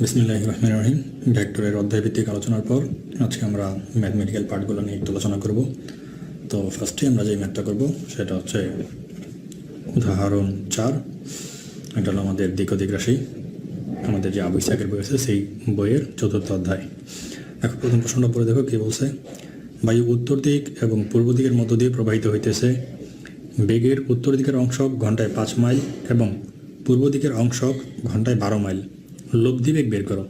বিসমিল্লাহির রহমানির রহিম। ভেক্টরের অধ্যায়ভিত্তিক আলোচনার পর আজকে আমরা ম্যাথমেটিক্যাল পার্টগুলো নিয়ে একটু আলোচনা করব। তো ফার্স্টে আমরা যে ম্যাথটা করব সেটা হচ্ছে উদাহরণ 4। এটা হলো আমাদের দিক ও দিক রাশি, আমাদের যে আবু ইসহাকের বই আছে সেই বইয়ের 4th অধ্যায়। এখন প্রথম প্রশ্নটা পড়ে দেখো কী বলছে। বায়ু উত্তর দিক এবং পূর্ব দিকের মধ্য দিয়ে প্রবাহিত হইতেছে। বেগের উত্তর দিকের অংশ ঘন্টায় 5 মাইল এবং পূর্ব দিকের অংশ ঘন্টায় 12 মাইল। লব্ধি বেগ বের করো।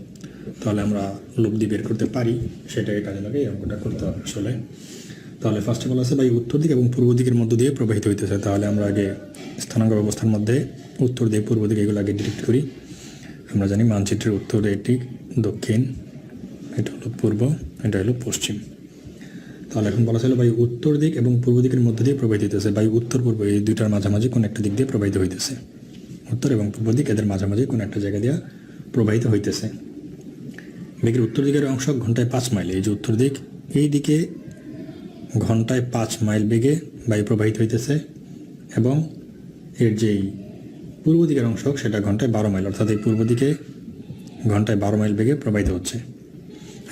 তাহলে আমরা লব্ধি বের করতে পারি, সেটাকে কাজে লাগে এই অঙ্কটা করতে হবে আসলে। তাহলে ফার্স্ট অফ অল আছে বায়ু উত্তর দিক এবং পূর্ব দিকের মধ্য দিয়ে প্রবাহিত হইতেছে। তাহলে আমরা আগে স্থানাঙ্ক ব্যবস্থার মধ্যে উত্তর দিক পূর্ব দিক এগুলো আগে ডিরেক্ট করি। আমরা জানি মানচিত্রের উত্তরে এটি দক্ষিণ, এটা হলো পূর্ব, এটা হলো পশ্চিম। তাহলে এখন বলা ছিল বায়ু উত্তর দিক এবং পূর্ব দিকের মধ্য দিয়ে প্রবাহিত হইতেছে। বায়ু উত্তর পূর্ব এই দুইটার মাঝামাঝি কোন একটা দিক দিয়ে প্রবাহিত হইতেছে। উত্তর এবং পূর্ব দিক এদের মাঝামাঝি কোন একটা জায়গা দিয়ে প্রবাহিত হইতেছে। বেগের উত্তর দিকের অংশ ঘন্টায় 5 মাইল, এই যে উত্তর দিক, এই দিকে ঘন্টায় 5 মাইল বেগে বায়ু প্রবাহিত হইতেছে এবং এর যেই পূর্ব দিকের অংশ সেটা ঘন্টায় 12 মাইল, অর্থাৎ এই পূর্ব দিকে ঘন্টায় 12 মাইল বেগে প্রবাহিত হচ্ছে।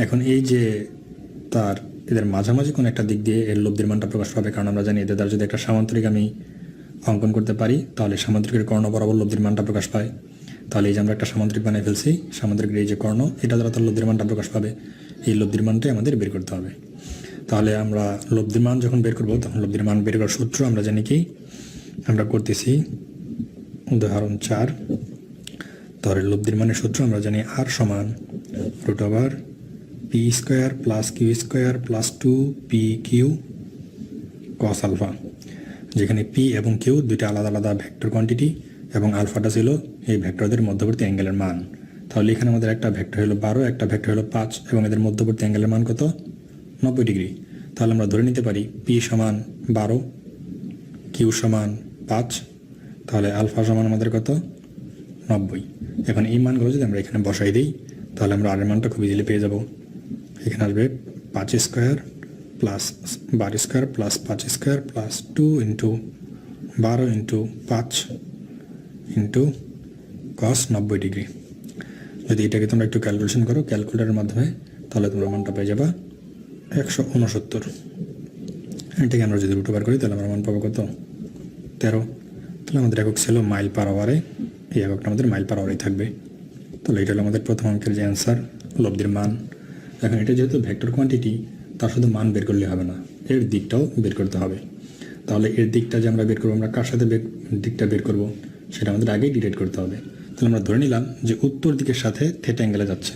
এখন এই যে তার এদের মাঝামাঝি কোন একটা দিক দিয়ে এর লব্ধির মানটা প্রকাশ পাবে, কারণ আমরা জানি এদের দ্বারা যদি একটা সামান্তরিক আমি অঙ্কন করতে পারি তাহলে সামান্তরিকের কর্ণ বরাবর লব্ধির মানটা প্রকাশ পায়। তাহলে এই যে আমরা একটা সামান্তরিক বানিয়ে ফেলছি, সামান্তরিকের এই যে কর্ণ এটা দ্বারা তার লব্ধির মানটা প্রকাশ পাবে। এই লব্ধির মানটাই আমাদের বের করতে হবে। তাহলে আমরা লব্ধির মান যখন বের করবো তখন লব্ধির মান বের করার সূত্র আমরা জানি কি, আমরা করতেছি উদাহরণ 4। তাহলে লব্ধির মানের সূত্র আমরা জানি আর সমান √, P square plus Q square plus 2pq cos alpha, যেখানে পি এবং কিউ দুইটা আলাদা আলাদা ভেক্টর কোয়ান্টিটি এবং আলফাটা ছিল এই ভেক্টরদের মধ্যবর্তী অ্যাঙ্গেলের মান। তাহলে এখানে আমাদের একটা ভেক্টর হলো 12, একটা ভেক্টর হলো 5 এবং এদের মধ্যবর্তী অ্যাঙ্গেলের মান কত? 90 ডিগ্রি। তাহলে আমরা ধরে নিতে পারি পি সমান 12, কিউ সমান 5, তাহলে আলফা সমান আমাদের কত? 90। এখন এই মানগুলো যদি আমরা এখানে বসাই দিই তাহলে আমরা আর এর মানটা খুব ইজিলি পেয়ে যাব। এখানে আসবে 5 square plus 12 square plus 5 square plus 2 into 12 into 5 into cos 90 degree. যদি এটাকে তোমরা একটু ক্যালকুলেশন করো ক্যালকুলেটারের মাধ্যমে তাহলে তোমরা মানটা পেয়ে যাবা 169। এটাকে আমরা যদি √বার করি তাহলে আমরা মান পাবো কত? 13। তাহলে আমাদের একক ছিল মাইল পার আওয়ারে, এই এককটা আমাদের মাইল পার আওয়ারেই থাকবে। তাহলে এটা হলো আমাদের প্রথম অঙ্কের যে অ্যান্সার, লব্ধির মান। এখন এটা যেহেতু ভেক্টর কোয়ান্টিটি, তার শুধু মান বের করলে হবে না, এর দিকটাও বের করতে হবে। তাহলে এর দিকটা যে আমরা বের করবো, আমরা কার সাথে দিকটা বের করব সেটা আমাদের আগেই ডিরেক্ট করতে হবে। তাহলে আমরা ধরে নিলাম যে উত্তর দিকের সাথে থিটা অ্যাঙ্গেলে যাচ্ছে।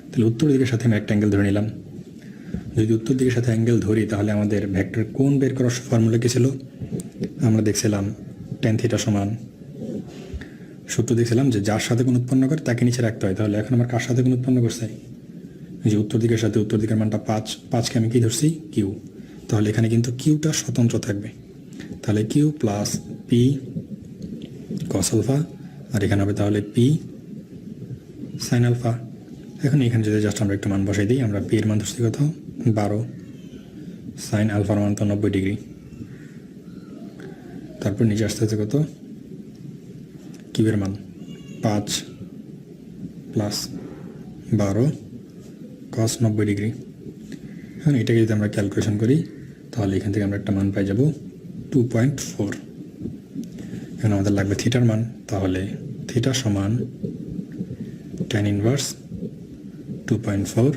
তাহলে উত্তর দিকের সাথে আমি একটা অ্যাঙ্গেল ধরে নিলাম। যদি উত্তর দিকের সাথে অ্যাঙ্গেল ধরি তাহলে আমাদের ভেক্টর কোণ বের করার ফর্মুলা কী ছিল? আমরা দেখছিলাম tan থিটা সমান, সূত্র দেখছিলাম যে যার সাথে কোণ উৎপন্ন করে তাকে নিচে রাখতে হয়। তাহলে এখন আমার কার সাথে কোণ উৎপন্ন করছে? যে উত্তর দিকের সাথে, উত্তর দিকের মানটা 5, 5কে আমি কি ধরছি? কিউ। তাহলে এখানে কিন্তু কিউটা স্বতন্ত্র থাকবে। তাহলে Q plus P cos alpha, আর এখানে হবে তাহলে পি সাইন আলফা। এখন এখানে যদি জাস্ট আমরা একটু মান বসাই দিই, আমরা পি এর মান ধরছি কত? 12, সাইন আলফার মান তো 90 ডিগ্রি, তারপর নিচে আসতে হচ্ছে কত? কিউ এর মান 5 প্লাস 12 cos 90 ডিগ্রি। এখন এটাকে যদি আমরা ক্যালকুলেশন করি তাহলে এখান থেকে আমরা একটা মান পাই যাব 2.4। এখন আমাদের লাগবে থিটার মান, তাহলে থিটা সমান tan ইনভার্স 2.4,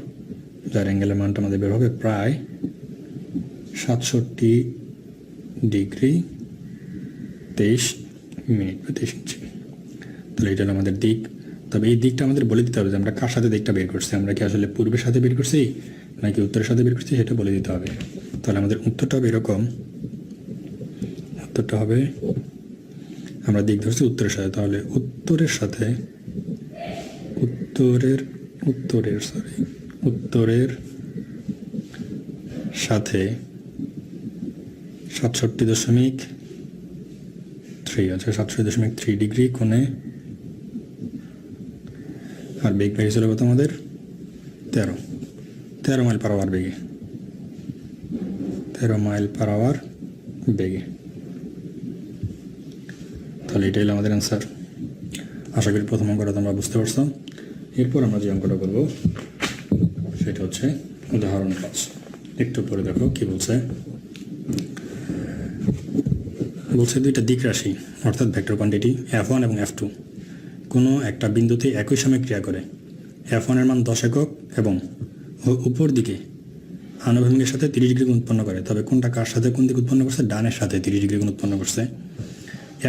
যার অ্যাঙ্গেলের মানটা আমাদের বের হবে প্রায় 67 ডিগ্রি 23 মিনিট বা 23 ইঞ্চি। তাহলে এটা হলো আমাদের দিক। তবে এই দিকটা আমাদের বলে দিতে হবে যে আমরা কার সাথে দিকটা বের করছি, আমরা কি আসলে পূর্বের সাথে বের করছি নাকি উত্তরের সাথে বের করছি, সেটা বলে দিতে হবে। তাহলে আমাদের উত্তরটা হবে এরকম, উত্তরটা হবে আমরা দিক ধরছি উত্তরের সাথে, তাহলে উত্তরের সাথে উত্তরের সাথে 67.3 আছে, 67.3 ডিগ্রি কোণে, আর বেগ বেরিয়ে ছিল কত আমাদের? 13 মাইল পার আওয়ার বেগে, 13 মাইল পার আওয়ার বেগে। তাহলে এটাই হলো আমাদের অ্যান্সার। আশা করি প্রথম অঙ্কটা তোমরা বুঝতে পারছো। এরপর আমরা যে অঙ্কটা করব সেটা হচ্ছে উদাহরণ 5। একটু পরে দেখো কি বলছে। বলছে দুইটা দিক রাশি অর্থাৎ ভেক্টর কোয়ান্টিটি f1 এবং f2 কোনো একটা বিন্দুতে একই সময় ক্রিয়া করে। f1 এর মান 10 একক এবং উপর দিকে আনুভূমিকের সাথে 30 ডিগ্রি কোণ উৎপন্ন করে। তবে কোনটা কার সাথে কোন দিক উৎপন্ন করছে? ডানের সাথে 30 ডিগ্রি কোণ উৎপন্ন করছে।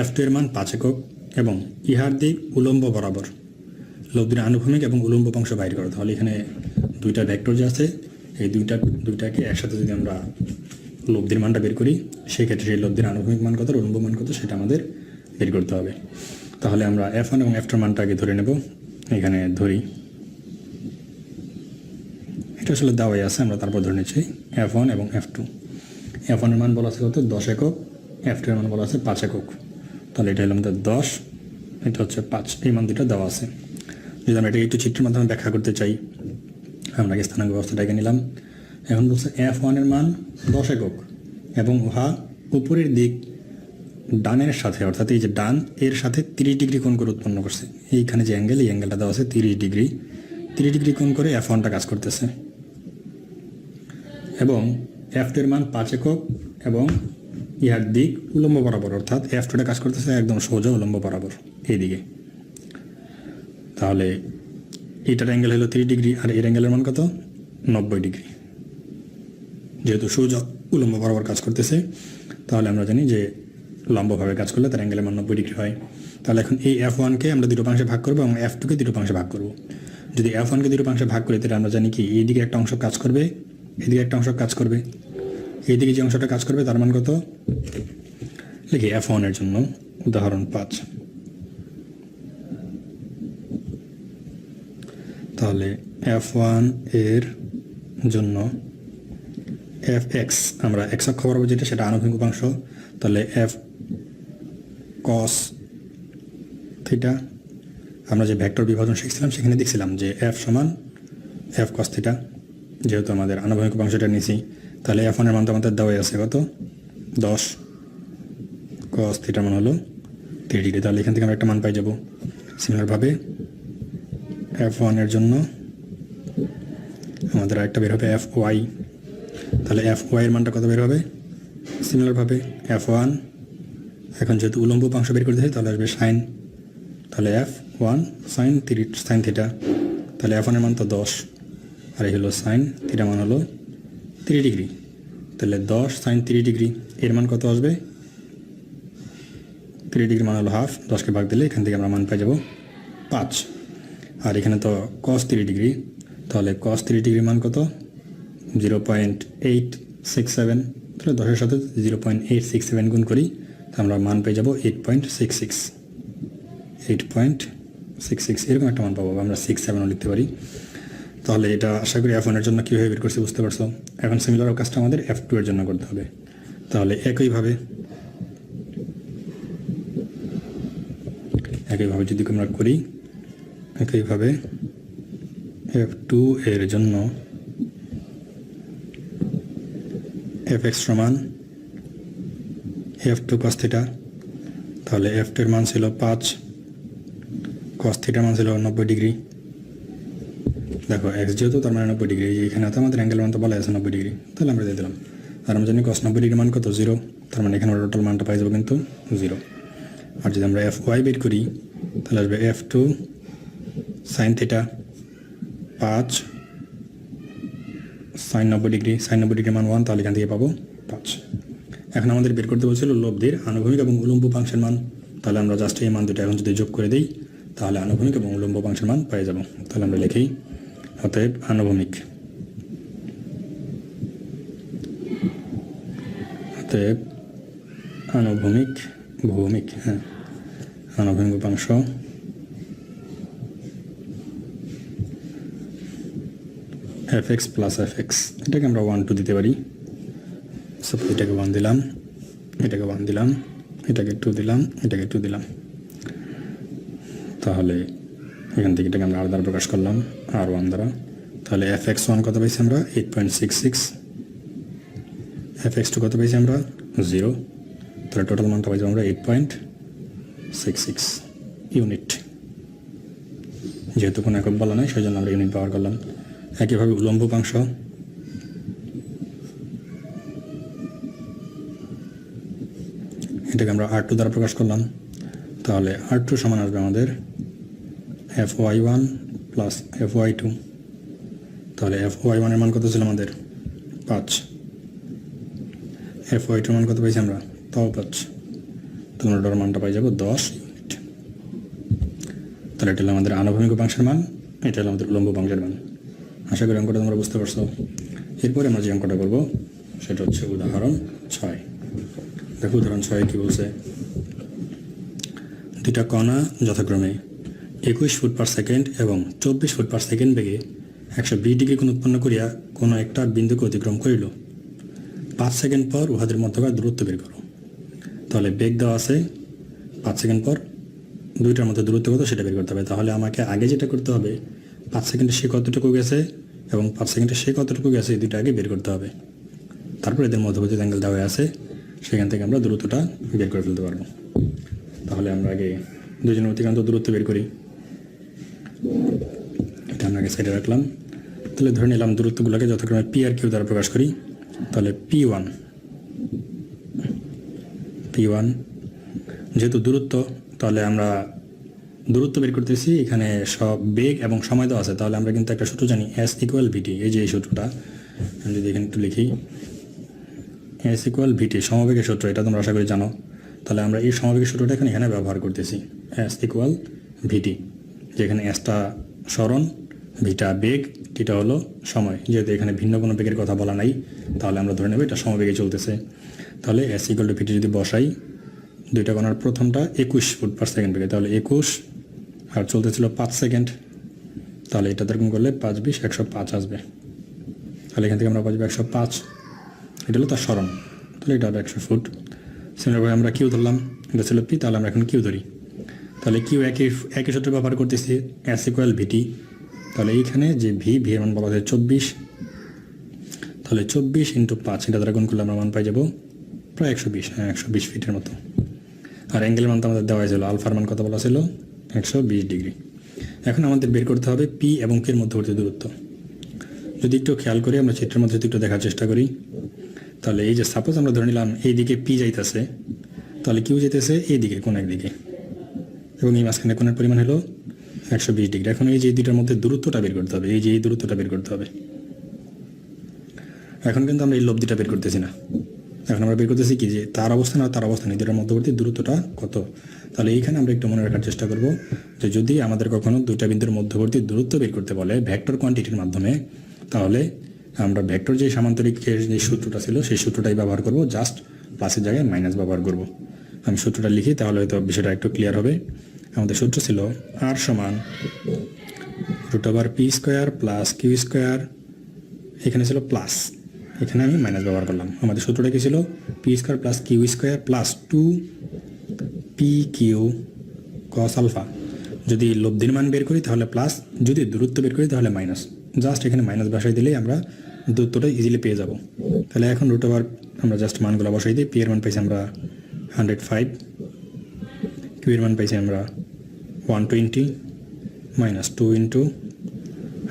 f2 এর মান 5 একক এবং ইহার দিক উলম্ব বরাবর। লব্ধির আনুভূমিক এবং উলম্ব অংশ বাইর করো। তাহলে এখানে দুইটা ভেক্টর যে আছে এই দুইটাকে একসাথে যদি আমরা লব্ধির মানটা বের করি সেই ক্ষেত্রে সেই লব্ধির আনুভূমিক মান কত উলম্ব মান কত সেটা আমাদের বের করতে হবে। তাহলে আমরা f1 এবং f2 এর মানটা আগে ধরে নেব। এখানে ধরি, এটা আসলে দেওয়াই আছে, আমরা তারপর ধরে নিচ্ছি f1 এবং f2। f1 এর মান বলা আছে কত? 10 একক। f2 এর মান বলা আছে 5 একক। তাহলে এটা হলো আমাদের 10, এটা হচ্ছে 5, এই মান দুটো দেওয়া আছে। যদি আমরা এটা একটু চিত্রের মাধ্যমে ব্যাখ্যা করতে চাই, আমরা আগে স্থানাঙ্ক ব্যবস্থাটাকে নিলাম। এখন বলছে f1 এর মান 10 একক এবং উহা উপরের দিক ডানের সাথে অর্থাৎ এই যে ডান এর সাথে 30 ডিগ্রি কোণ করে উৎপন্ন করছে। এইখানে যে অ্যাঙ্গেল, এই অ্যাঙ্গেলটা দেওয়া আছে 30 ডিগ্রি কোণ করে f1টা কাজ করতেছে এবং f2 এর মান 5 একক এবং ইহার দিক উলম্ব বরাবর অর্থাৎ f2টা কাজ করতেছে একদম সোজা উলম্ব বরাবর এই দিকে। তাহলে এইটার অ্যাঙ্গেল হলো 30 ডিগ্রি আর এর অ্যাঙ্গেলের মান কত? 90 ডিগ্রি। যেহেতু সোজা উলম্ব বরাবর কাজ করতেছে তাহলে আমরা জানি যে লম্বভাবে কাজ করলে তার অ্যাঙ্গেলের মান 90 ডিগ্রি হয়। তাহলে এখন এই f1কে আমরা দুটো অংশে ভাগ করবো এবং f2কে দুটো অংশে ভাগ করব। যদি f1কে দুটো অংশে ভাগ করি তাহলে আমরা জানি কি এইদিকে একটা অংশ কাজ করবে, এদিকে একটা অংশ কাজ করবে। এইদিকে যে অংশটা কাজ করবে তার মান কত? লিখি f1 এর জন্য উদাহরণ 5। তাহলে f1 এর জন্য fx আমরা x অক্ষ বরাবর যেটা সেটা আনুভূমিক উপাংশ। তাহলে f cos থিটা, আমরা যে ভেক্টর বিভাজন শিখছিলাম সেখানে দেখছিলাম যে f সমান f cos থিটা, যেহেতু আমাদের আনুভূমিক উপাংশটা নিয়েছি। তাহলে f1 এর মান তো আমাদের দেওয়াই আছে কত? 10, cos থিটার মান হলো 30 ডিগ্রি। তাহলে এখান থেকে আমরা একটা মান পাই যাব। সিমিলারভাবে f1 এর জন্য আমাদের আরেকটা বের হবে fy। তাহলে fy এর মানটা কত বের হবে? সিমিলারভাবে f1, এখন যেহেতু উলম্ব উপাংশ বের করতে হয় তাহলে আসবে সাইন। তাহলে f1 সাইন থিটা। তাহলে f1 এর মান তো 10 আর এই হলো সাইন থিটা মান হলো 30 ডিগ্রি। তাহলে 10 সাইন 30 ডিগ্রি এর মান কত আসবে? 30 ডিগ্রি মান হলো হাফ, 10কে ভাগ দিলে এখান থেকে আমরা মান পাই যাব 5। আর এখানে তো cos 30 ডিগ্রি, তাহলে cos 30 ডিগ্রি মান কত? 0.867। তাহলে 10-এর সাথে 0.867 গুণ করি আমরা মান পেয়ে যাব 8.66 এরকম একটা মান পাবো। আমরা 6-7ও লিখতে পারি। তাহলে এটা আশা করি f1 এর জন্য কীভাবে বের করছি বুঝতে পারছো। এখন সিমিলার কাজটা আমাদের f2 এর জন্য করতে হবে। তাহলে একইভাবে যদি আমরা করি, একইভাবে f2 এর জন্য fx সমান f2 cos থিটা। তাহলে f2 এর মান ছিল 5, cos থিটার মান ছিল 90 ডিগ্রি। দেখো x যেহেতু তার মানে 90 ডিগ্রি, এখানে তো আমাদের অ্যাঙ্গেল মান তো বলা আছে 90 ডিগ্রি, তাহলে আমরা দিয়ে দিলাম। আর আমরা জানি cos 90 ডিগ্রি মান কত? 0। তার মানে এখানে টোটাল মানটা পাই যাবো কিন্তু 0। আর যদি আমরা fy বের করি তাহলে আসবে f2 sine theta 5 sine 90 degree, sine 90 degree মান 1, তাহলে এখান থেকে পাবো 5। এখন আমাদের বের করতে বলছিল লব্ধির আনুভূমিক এবং উলম্ব উপাংশের মান। তাহলে আমরা জাস্ট এই মান দুটো এখন যদি যোগ করে দিই তাহলে আনুভূমিক এবং উলম্ব উপাংশের মান পেয়ে যাব। তাহলে আমরা লিখি অতএব আনুভূমিক ভৌমিক আনুভূমিক উপাংশ fx প্লাস fx, এটাকে আমরা 1 2 দিতে পারি। সাপোজ এটাকে 1 দিলাম, এটাকে 1 দিলাম, এটাকে 2 দিলাম, এটাকে 2 দিলাম। তাহলে এখান থেকে এটাকে আমরা আর দ্বারা প্রকাশ করলাম r1 দ্বারা। তাহলে fx1 কত পাইছি আমরা? 8.66। fx2 কত পাইছি আমরা? 0। তাহলে টোটাল মানটা পাইছি আমরা 8.66 ইউনিট। যেহেতু কোনো একক বলা নাই সেই জন্য আমরা ইউনিট ব্যবহার করলাম। একইভাবে উলম্ব উপাংশ, এটাকে আমরা R2 দ্বারা প্রকাশ করলাম। তাহলে R2 সমান আসবে আমাদের FY1 প্লাস FY2। তাহলে FY1 এর মান কত ছিল আমাদের 5, FY2 মান কত পাইছি আমরা, তাও 5। তাহলে আমরা মানটা পাই যাবো 10 ইউনিট। তাহলে এটা হলো আমাদের আনুভূমিক উপাংশের মান, এটা হলো আমাদের উলম্ব উপাংশের মান। আশা করি অঙ্কটা তোমরা বুঝতে পারছো। এরপরে আমরা যে অঙ্কটা করবো সেটা হচ্ছে উদাহরণ 6। দেখো উদাহরণ 6 কি বলছে, দুইটা কণা যথাক্রমে 21 ফুট পার সেকেন্ড এবং 24 ফুট পার সেকেন্ড বেগে 120 ডিগ্রি কোণ উৎপন্ন করিয়া কোনো একটা বিন্দুকে অতিক্রম করিল। 5 সেকেন্ড পর উহাদের মধ্যকার দূরত্ব বের করো। তাহলে বেগ দেওয়া আছে, 5 সেকেন্ড পর দুইটার মধ্যে দূরত্ব কত সেটা বের করতে হবে। তাহলে আমাকে আগে যেটা করতে হবে, 5 সেকেন্ডে সে কতটুকু গেছে এবং 5 সেকেন্ডে সে কতটুকু গেছে, এই দুইটা আগে বের করতে হবে। তারপর এদের মধ্যবর্তী অ্যাঙ্গেল দেওয়া আছে, সেখান থেকে আমরা দূরত্বটা বের করে ফেলতে পারবো। তাহলে আমরা আগে দুজনের অতিক্রান্ত দূরত্ব বের করি। এটা আমরা আগে সাইডে রাখলাম। তাহলে ধরে নিলাম দূরত্বগুলোকে যথাক্রমে P আর Q দ্বারা প্রকাশ করি। তাহলে P1 যেহেতু দূরত্ব, তাহলে আমরা দূরত্ব বের করতেছি, এখানে সব বেগ এবং সময় দেওয়া আছে। তাহলে আমরা কিন্তু একটা সূত্র জানি, S = VT। এই যে এই সূত্রটা আমি যদি এখানে একটু লিখি, S = VT সমবেগের সূত্র, এটা তোমরা আশা করি জানো। তাহলে আমরা এই সমবেগের সূত্রটা এখানে ব্যবহার করতেছি, S = VT, যেখানে Sটা সরণ, ভিটা বেগ, টিটা হলো সময়। যেহেতু এখানে ভিন্ন কোনো বেগের কথা বলা নাই, তাহলে আমরা ধরে নেব এটা সমবেগে চলতেছে। তাহলে S = VT যদি বসাই, দুইটা কণার প্রথমটা 21 ফুট পার সেকেন্ড বেগে, তাহলে 21 আর চলতেছিল 5 সেকেন্ড। তাহলে এটা এরকম করলে 5 × 20 = 105 আসবে। তাহলে এখান থেকে আমরা পাবো 105, এটা হলো তার সরণ। তাহলে এটা হবে 100 ফুট। সিমিলারভাবে আমরা কিউ ধরলাম, এটা ছিল P, তাহলে আমরা এখন কিউ ধরি। তাহলে কিউ একই সূত্র ব্যবহার করতেছি, S = VT। তাহলে এইখানে যে ভি এর মান বলা হয় 24, তাহলে 24 × 5, এটা দ্বারা গুণ করলে আমরা মান পাই যাবো প্রায় 120, 120 ফিটের মতো। আর অ্যাঙ্গেলের মান তো আমাদের দেওয়া হয়েছিল, আলফার মান কত বলা ছিল 120 ডিগ্রি। এখন আমাদের বের করতে হবে P এবং Q এর মধ্যবর্তী দূরত্ব। যদি একটু খেয়াল করি, আমরা চিত্রের মধ্যে একটু দেখার চেষ্টা করি। তাহলে এই যে সাপোজ আমরা ধরে নিলাম এই দিকে P যাইতেছে, তাহলে কিউ যেতেছে এই দিকে, কোন একদিকে, এবং এই মাঝখানে কোণের পরিমাণ হলো 120 ডিগ্রি। এখন এই যে দুইটার মধ্যে দূরত্বটা বের করতে হবে, এই যে এই দূরত্বটা বের করতে হবে। এখন কিন্তু আমরা এই লব্ধিটা বের করতেছি না, এখন আমরা বের করতেছি কি, যে তার অবস্থান আর তার অবস্থান, এই দুটার মধ্যবর্তী দূরত্বটা কত। তাহলে এইখানে আমরা একটু মনে রাখার চেষ্টা করব যে যদি আমাদের কখনো দুইটা বিন্দুর মধ্যবর্তী দূরত্ব বের করতে বলে ভেক্টর কোয়ান্টিটির মাধ্যমে, তাহলে আমরা ভেক্টর যে সামান্তরিকের যে সূত্রটা ছিল সেই সূত্রটাই ব্যবহার করব, জাস্ট প্লাসের জায়গায় মাইনাস ব্যবহার করব। আমি সূত্রটা লিখি, তাহলে হয়তো বিষয়টা একটু ক্লিয়ার হবে। আমাদের সূত্র ছিল R = √P² + Q², এখানে ছিল প্লাস, এখানে আমি মাইনাস ব্যবহার করলাম। আমাদের সূত্রটা কি ছিল, P² + Q² + 2PQ cos α। যদি লব্ধির মান বের করি তাহলে প্লাস, যদি দূরত্ব বের করি তাহলে মাইনাস। জাস্ট এখানে মাইনাস বসাই দিলেই আমরা দূরত্বটা ইজিলি পেয়ে যাব। তাহলে এখন √, আমরা জাস্ট মানগুলো বসাই দিই। P এর মান পাইছি আমরা 105, Q এর মান পাইছি আমরা 120 - 2 ×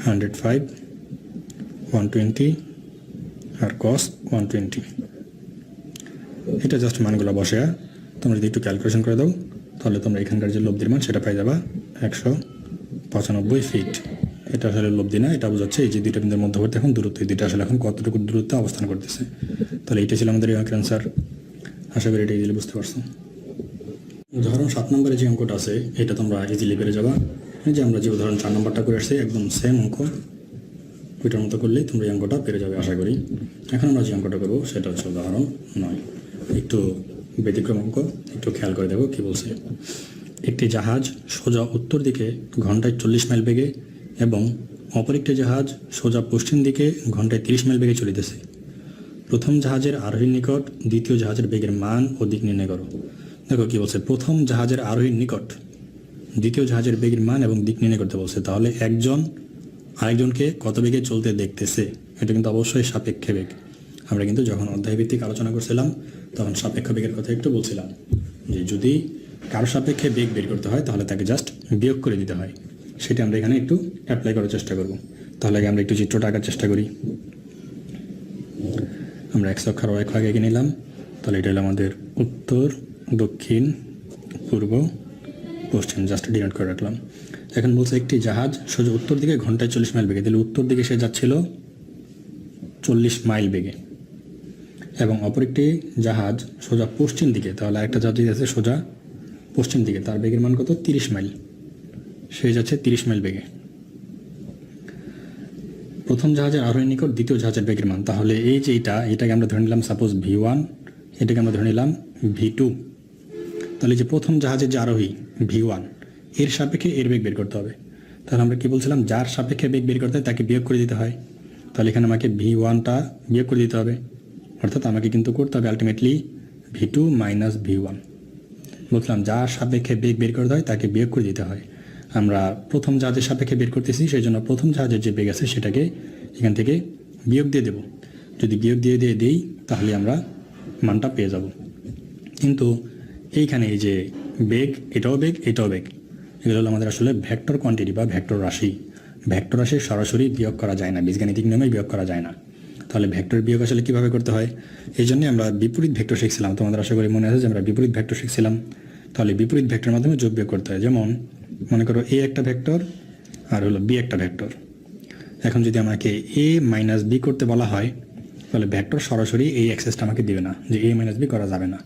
105 120 আর cos 120। এটা জাস্ট মানগুলো বসে তোমরা যদি একটু ক্যালকুলেশন করে দাও, তাহলে তোমরা এখানকার যে লব্ধির মান সেটা পাই যাবা 195 ফিট। এটা আসলে লব্ধি না, এটা বোঝাচ্ছে এই যে দুইটা বিন্দুর মধ্যবর্তী এখন দূরত্ব, এই দুইটা আসলে এখন কতটুকু দূরত্বে অবস্থান করতেছে। তাহলে এইটা ছিল আমাদের এই অঙ্কের অ্যান্সার। আশা করি এটা ইজিলি বুঝতে পারছো। উদাহরণ 7 নম্বরে যে অঙ্কটা আছে এটা তোমরা ইজিলি পেরে যাবা। এই যে আমরা যে উদাহরণ 4 নম্বরটা করে আসছি, একদম সেম অঙ্ক, ওইটার মতো করলেই তোমরা এই অঙ্কটা পেরে যাবে আশা করি। এখন আমরা যে অঙ্কটা করবো সেটা হচ্ছে উদাহরণ 9। একটু ব্যতিক্রম অঙ্ক, একটু খেয়াল করে দেখো কি বলছে। একটি জাহাজ সোজা উত্তর দিকে ঘন্টায় 40 মাইল বেগে এবং অপর একটি জাহাজ সোজা পশ্চিম দিকে ঘন্টায় 30 মাইল বেগে চলিতেছে। প্রথম জাহাজের আরোহীর নিকট দ্বিতীয় জাহাজের বেগের মান ও দিক নির্ণয় করো। দেখো কি বলছে, প্রথম জাহাজের আরোহীর নিকট দ্বিতীয় জাহাজের বেগের মান এবং দিক নির্ণয় করতে বলছে। তাহলে একজন আরেকজনকে কত বেগে চলতে দেখতেছে, এটা কিন্তু অবশ্যই সাপেক্ষে বেগ। আমরা কিন্তু যখন অধ্যায়ভিত্তিক আলোচনা করছিলাম তখন সাপেক্ষ বেগের কথা একটু বলছিলাম, যে যদি কারো সাপেক্ষে বেগ বের করতে হয় তাহলে তাকে জাস্ট বিয়োগ করে দিতে হয়। সেটা আমরা এখানে একটু অ্যাপ্লাই করার চেষ্টা করব। তাহলে আগে আমরা একটু চিত্রটা আঁকার চেষ্টা করি। আমরা এক্স অক্ষ আর ওয়াই অক্ষ আগে এঁকে নিলাম। তাহলে এটা হলো আমাদের উত্তর, দক্ষিণ, পূর্ব, পশ্চিম, জাস্ট ডিনোট করে রাখলাম। এখন বলছে একটি জাহাজ সোজা উত্তর দিকে ঘন্টায় 40 মাইল বেগে, তাহলে উত্তর দিকে সে যাচ্ছিল 40 মাইল বেগে, এবং অপর একটি জাহাজ সোজা পশ্চিম দিকে, তাহলে আরেকটা জাহাজ যাচ্ছে সোজা পশ্চিম দিকে, তার বেগের মান কত? 30 মাইল, সে যাচ্ছে 30 মাইল বেগে। প্রথম জাহাজের আরোহী নিকট দ্বিতীয় জাহাজের বেগের মান, তাহলে এই যে এটাকে আমরা ধরে নিলাম সাপোজ V1, এটাকে আমরা ধরে নিলাম V2। তাহলে যে প্রথম জাহাজের যে আরোহী V1, এর সাপেক্ষে এর বেগ বের করতে হবে। তাহলে আমরা কি বলছিলাম, যার সাপেক্ষে বেগ বের করতে হয় তাকে বিয়োগ করে দিতে হয়। তাহলে এখানে আমাকে V1টা বিয়োগ করে দিতে হবে, অর্থাৎ আমাকে কিন্তু করতে হবে আলটিমেটলি V2 মাইনাস V1। বলছিলাম যার সাপেক্ষে বেগ বের করতে হয় তাকে বিয়োগ করে দিতে হয়। আমরা প্রথম জাহাজের সাপেক্ষে বের করতেছি, সেই জন্য প্রথম জাহাজের যে বেগ আছে সেটাকে এখান থেকে বিয়োগ দিয়ে দেব। যদি বিয়োগ দিয়ে দিই তাহলে আমরা মানটা পেয়ে যাব। কিন্তু এইখানে এই যে বেগ, এটাও বেগ, এটাও বেগ, এগুলো হলো আমাদের আসলে ভেক্টর কোয়ান্টিটি বা ভেক্টর রাশি। ভেক্টর রাশি সরাসরি বিয়োগ করা যায় না, বীজগাণিতিক নিয়মে বিয়োগ করা যায় না। তাহলে ভেক্টর বিয়োগ আসলে কীভাবে করতে হয়, এই জন্যে আমরা বিপরীত ভেক্টর শিখছিলাম। তোমাদের আশা করি মনে আছে যে আমরা বিপরীত ভেক্টর শিখছিলাম। তাহলে বিপরীত ভেক্টরের মাধ্যমে যোগ বিয়োগ করতে হয়। যেমন মনে করো এ একটা ভেক্টর আর হলো বি একটা ভেক্টর। এখন যদি আমাকে এ মাইনাস বি করতে বলা হয়, তাহলে ভেক্টর সরাসরি এই অ্যাক্সেসটা আমাকে দেবে না, যে এ মাইনাস বি করা যাবে না।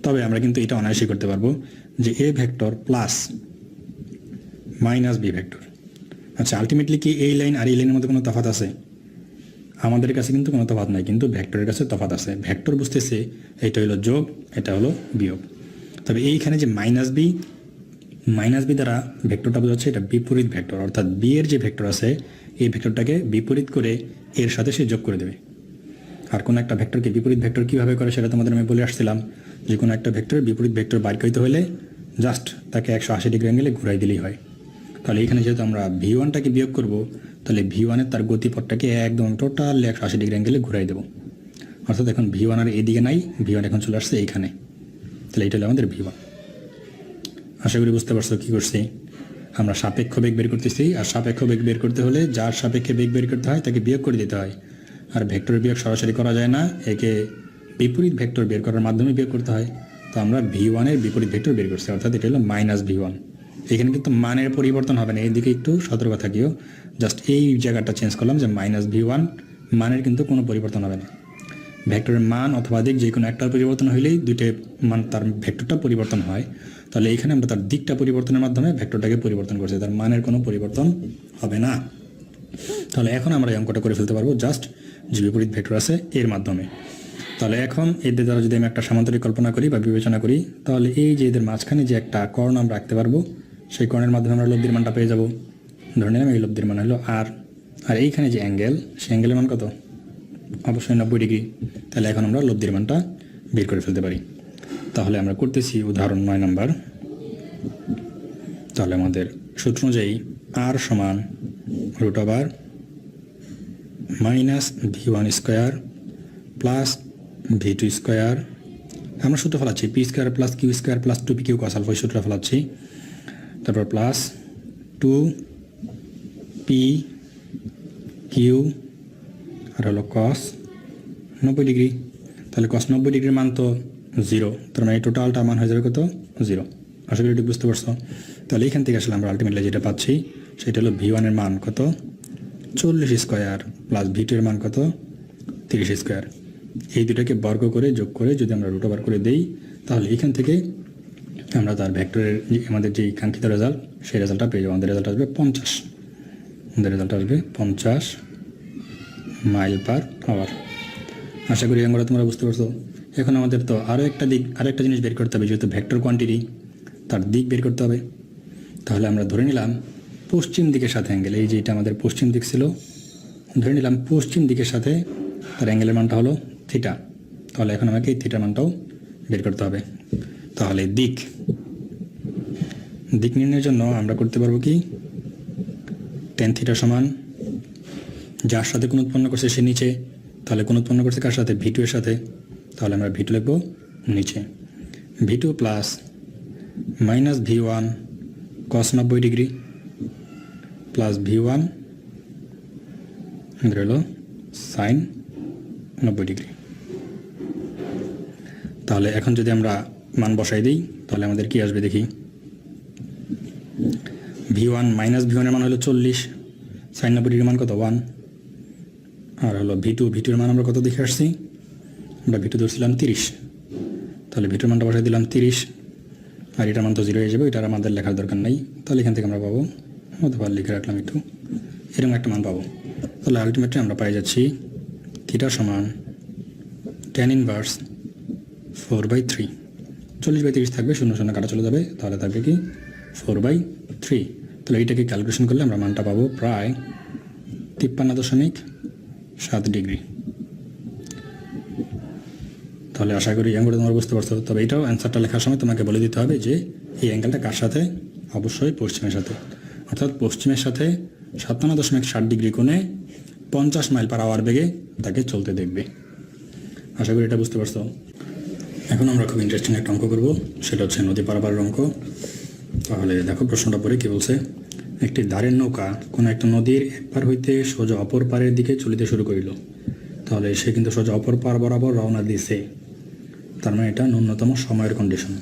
তবে আমরা কিন্তু এটা অনায়াসই করতে পারবো যে A vector plus minus B vector. আচ্ছা, আলটিমেটলি কি এই লাইন আর এই লাইনের মধ্যে কোনো তফাৎ আছে? আমাদের কাছে কিন্তু কোনো তফাৎ নাই, কিন্তু ভেক্টরের কাছে তফাৎ আছে। ভেক্টর বুঝতেছে এটা হলো যোগ, এটা হলো বিয়োগ। তবে এইখানে যে মাইনাস বি দ্বারা ভেক্টরটা বোঝাচ্ছে এটা বিপরীত ভেক্টর, অর্থাৎ বি এর যে ভেক্টর আছে এই ভেক্টরটাকে বিপরীত করে এর সাথে সে যোগ করে দেবে। আর কোনো একটা ভেক্টরকে বিপরীত ভেক্টর কীভাবে করে সেটা তোমাদের আমি বলে আসছিলাম, যে কোনো একটা ভেক্টরের বিপরীত ভেক্টর বাইর করতে হলে জাস্ট তাকে 180 ডিগ্রি অ্যাঙ্গেলে ঘুরাই দিলেই হয়। তাহলে এখানে যেহেতু আমরা V1টাকে বিয়োগ করব, তাহলে V1-এর তার গতিপথটাকে একদম টোটালি 180 ডিগ্রি অ্যাঙ্গেলে ঘুরাই দেবো। অর্থাৎ এখন V1 আর এদিকে নাই, V1 এখন চলে আসছে এইখানে। তাহলে এটা হলো আমাদের V1। আশা করি বুঝতে পারছো কী করছি। আমরা সাপেক্ষ বেগ বের করতেছি, আর সাপেক্ষ বেগ বের করতে হলে যার সাপেক্ষে বেগ বের করতে হয় তাকে বিয়োগ করে দিতে হয়। আর ভেক্টরের বিয়োগ সরাসরি করা যায় না, একে বিপরীত ভেক্টর বের করার মাধ্যমে বিয়োগ করতে হয়। তো আমরা V1-এর বিপরীত ভেক্টর বের করছি, অর্থাৎ এটা হলো মাইনাস V1। এখানে কিন্তু মানের পরিবর্তন হবে না, এইদিকে একটু সতর্ক থাকিও। জাস্ট এই জায়গাটা চেঞ্জ করলাম যে মাইনাস V1, মানের কিন্তু কোনো পরিবর্তন হবে না। ভেক্টরের মান অথবা দিক যে কোনো একটার পরিবর্তন হইলেই দুইটা মান তার ভেক্টরটা পরিবর্তন হয়। তাহলে এইখানে আমরা তার দিকটা পরিবর্তনের মাধ্যমে ভেক্টরটাকে পরিবর্তন করছি, তার মানের কোনো পরিবর্তন হবে না। তাহলে এখন আমরা এই অঙ্কটা করে ফেলতে পারবো জাস্ট যে বিপরীত ভেক্টর আছে এর মাধ্যমে। তাহলে এখন এদের দ্বারা যদি আমি একটা সামান্তরিক কল্পনা করি বা বিবেচনা করি, তাহলে এই যে এদের মাঝখানে যে একটা কর্ণ আমরা রাখতে পারবো, সেই কর্ণের মাধ্যমে আমরা লব্ধির মানটা পেয়ে যাবো। ধরে নিলাম এই লব্ধির মান হলো আর এইখানে যে অ্যাঙ্গেল, সেই অ্যাঙ্গেলের মান কত? অবশ্যই 90 ডিগ্রি। তাহলে এখন আমরা লব্ধির মানটা বের করে ফেলতে পারি। তাহলে আমরা করতেছি উদাহরণ 9 নম্বর। তাহলে আমাদের সূত্র অনুযায়ী R সমান √- V1 square plus V2 square. আমরা সূত্র ফেলাচ্ছি P square plus Q square plus 2pq cos alpha, সূত্র ফেলাচ্ছি। তারপর প্লাস 2pq আর হলো cos 90 ডিগ্রি। তাহলে cos 90 ডিগ্রির মান তো 0, তার মানে এই টোটালটা মান হয়ে যাবে কত? 0। আশা করি এটি বুঝতে পারছো। তাহলে এখান থেকে আসলে আমরা আলটিমেটলি যেটা পাচ্ছি সেটা হলো V1-এর মান কত? 40 স্কোয়ার প্লাস V2-এর মান কত? 30 স্কোয়ার। এই দুটাকে বর্গ করে যোগ করে যদি আমরা √ওভার করে দেই, তাহলে এখান থেকে আমরা তার ভেক্টরের আমাদের যে কাঙ্ক্ষিত রেজাল্ট সেই রেজাল্টটা পেয়ে যাবো। আমাদের রেজাল্ট আসবে 50। আমাদের রেজাল্ট আসবে 50 মাইল পার আওয়ার। আশা করি আমরা তোমরা বুঝতে পারছো। এখন আমাদের তো আরও একটা জিনিস বের করতে হবে, যেহেতু ভেক্টর কোয়ান্টিটি, তার দিক বের করতে হবে। তাহলে আমরা ধরে নিলাম পশ্চিম দিকের সাথে অ্যাঙ্গেল, এই যে এটা আমাদের পশ্চিম দিক ছিল, ধরে নিলাম পশ্চিম দিকের সাথে তার অ্যাঙ্গেলের মানটা হলো থিটা। তাহলে এখন আমাকে এই থিটার মানটাও বের করতে হবে। তাহলে দিক নির্ণয়ের জন্য আমরা করতে পারবো কি, tan থিটা সমান যার সাথে কোণ উৎপন্ন করছে সে নিচে, তাহলে কোণ উৎপন্ন করছে কার সাথে? V2 এর সাথে। তাহলে আমরা V2 লিখবো নিচে, V2 plus -V1 cos 90 degree. Plus V1 হলো সাইন 90 ডিগ্রি। তাহলে এখন যদি আমরা মান বসাই দিই তাহলে আমাদের কি আসবে দেখি। V1 মাইনাস V1 এর মান হলো 40, সাইন 90 ডিগ্রির মান কত 1, আর হলো V2 এর মান আমরা কত দেখে আসছি, আমরা V2 ধরছিলাম 30, তাহলে V2 এর মানটা বসাই দিলাম 30, আর এটার মান তো 0 হয়ে যাবে, এটার আমাদের লেখার দরকার নাই। তাহলে এখান থেকে আমরা পাবো, অথবা লিখে রাখলাম একটু, এরকম একটা মান পাবো। তাহলে আলটিমেটলি আমরা পাই যাচ্ছি থিটা সমান tan ইনভার্স 4/3, 40/30 থাকবে, 0 0 কাটা চলে যাবে, তাহলে থাকবে কি 4/3। তাহলে এইটাকে ক্যালকুলেশন করলে আমরা মানটা পাবো প্রায় 53.7 ডিগ্রি। তাহলে আশা করি অ্যাঙ্গেলটা তোমরা বুঝতে পারছো। তবে এটাও অ্যান্সারটা লেখার সময় তোমাকে বলে দিতে হবে যে এই অ্যাঙ্গেলটা কার সাথে, অবশ্যই পশ্চিমের সাথে, অর্থাৎ পশ্চিমের সাথে 57.7 ডিগ্রি কোণে 50 মাইল পার আওয়ার বেগে তাকে চলতে দেখবে। আশা করি এটা বুঝতে পারছো। এখন আমরা খুব ইন্টারেস্টিং একটা অঙ্ক করবো, সেটা হচ্ছে নদী পারাপারের অঙ্ক। তাহলে দেখো প্রশ্নটা পরে কী বলছে। একটি দাঁড়ের নৌকা কোনো একটা নদীর একপার হইতে সোজা অপর পারের দিকে চলিতে শুরু করিল। তাহলে সে কিন্তু সোজা অপর পার বরাবর রওনা দিছে, তার মানে এটা ন্যূনতম সময়ের কন্ডিশন।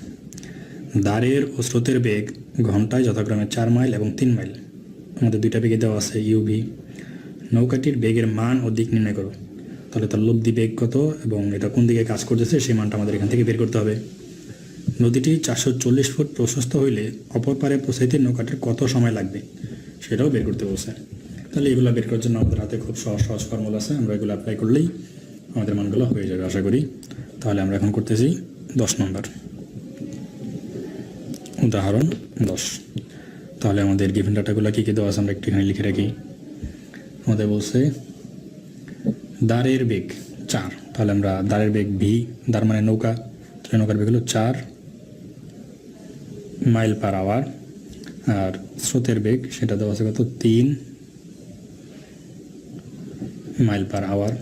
দাঁড়ের ও স্রোতের বেগ ঘন্টায় যথাক্রমে 4 মাইল এবং 3 মাইল। আমাদের দুইটা বেগে দেওয়া আছে ইউভি। নৌকাটির বেগের মান ও দিক নির্ণয় করো। তাহলে তার লব্ধি বেগ কত এবং এটা কোন দিকে কাজ করতেছে সেই মানটা আমাদের এখান থেকে বের করতে হবে। নদীটি 440 ফুট প্রশস্ত হইলে অপর পারে পৌঁছাইতে নৌকাটির কত সময় লাগবে সেটাও বের করতে বলছে। তাহলে এগুলো বের করার জন্য আমাদের হাতে খুব সহজ সহজ ফর্মুলা আছে, আমরা এগুলো অ্যাপ্লাই করলেই আমাদের মানগুলো হয়ে যাবে আশা করি। তাহলে আমরা এখন করতেছি 10 নম্বর উদাহরণ 10। তাহলে আমাদের গিভেন ডাটাগুলো কী কী দেওয়া আছে আমরা একটু এখানে লিখে রাখি। আমাদের বলছে দাঁড়ের বেগ 4, তাহলে আমরা দাঁড়ের বেগ ভি, দাঁড় মানে নৌকা, তাহলে নৌকার বেগ হলো 4 মাইল পার আওয়ার। আর স্রোতের বেগ সেটা দেওয়া আছে কত 3 মাইল পার আওয়ার।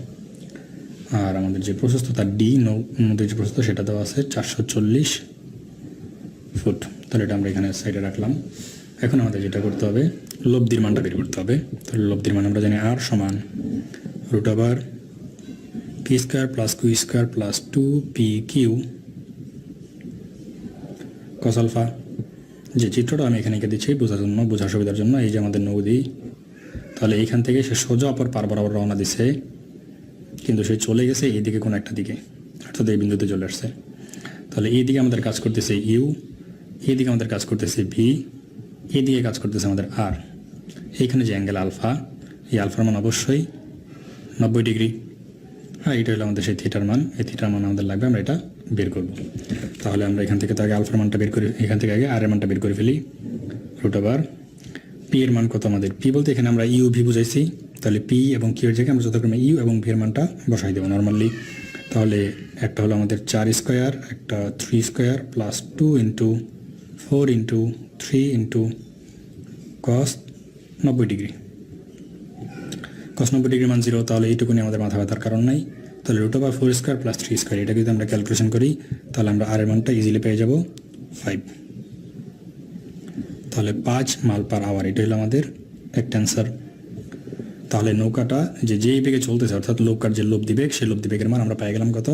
আর আমাদের যে প্রশস্ততা ডি, নদীর যে প্রশস্ত সেটা দেওয়া আছে 440 ফুট। তাহলে এটা আমরা এখানে সাইডে রাখলাম। এখন আমাদের যেটা করতে হবে লব্ধির মানটা বের করতে হবে। তাহলে লব্ধির মান আমরা জানি আর সমান √/p² + q² + 2pq cos alpha. যে চিত্রটা আমি এখানে এঁকে দিচ্ছি বোঝার সুবিধার জন্য, এই যে আমাদের নদী, তাহলে এইখান থেকে সে সোজা অপর পার বরাবর রওনা দিছে, কিন্তু সে চলে গেছে এইদিকে কোনো একটা দিকে, অর্থাৎ এই বিন্দুতে চলে আসছে। তাহলে এইদিকে আমাদের কাজ করতেছে ইউ, এইদিকে আমাদের কাজ করতেছে ভি, এইদিকে কাজ করতেছে আমাদের আর। এইখানে যে অ্যাঙ্গেল আলফা, এই আলফার মান অবশ্যই 90 ডিগ্রি। হ্যাঁ, এটা হলো আমাদের সেই থিটার মান। এই থিটার মান আমাদের লাগবে, আমরা এটা বের করব। তাহলে আমরা এখান থেকে তো আগে আলফার মানটা বের করি, এখান থেকে আগে আর এর মানটা বের করে ফেলি। √/p এর মান কত আমাদের, পি বলতে এখানে আমরা ইউ ভি বুঝাইছি, তাহলে পি এবং কিউ এর জায়গায় আমরা যথাক্রমে ইউ এবং ভি এর মানটা বসাই দেবো নর্মালি। তাহলে একটা হলো আমাদের 4², একটা 3² + 2 × 4 × 3 × cos 90 ডিগ্রি। cos 90 ডিগ্রি মান 0, তাহলে এইটুকুনি আমাদের মাথা ব্যথার কারণ নাই। তাহলে √/4² + 3², এটা যদি আমরা ক্যালকুলেশন করি তাহলে আমরা আর এর মানটা ইজিলি পেয়ে যাব 5। তাহলে 5 মাইল পার আওয়ার, এটা হলো আমাদের একটা অ্যান্সার। তাহলে নৌকাটা যেই বেগে চলতেছে, অর্থাৎ নৌকার যে লব্ধি বেগ, সেই লব্ধি বেগের মান আমরা পেয়ে গেলাম কত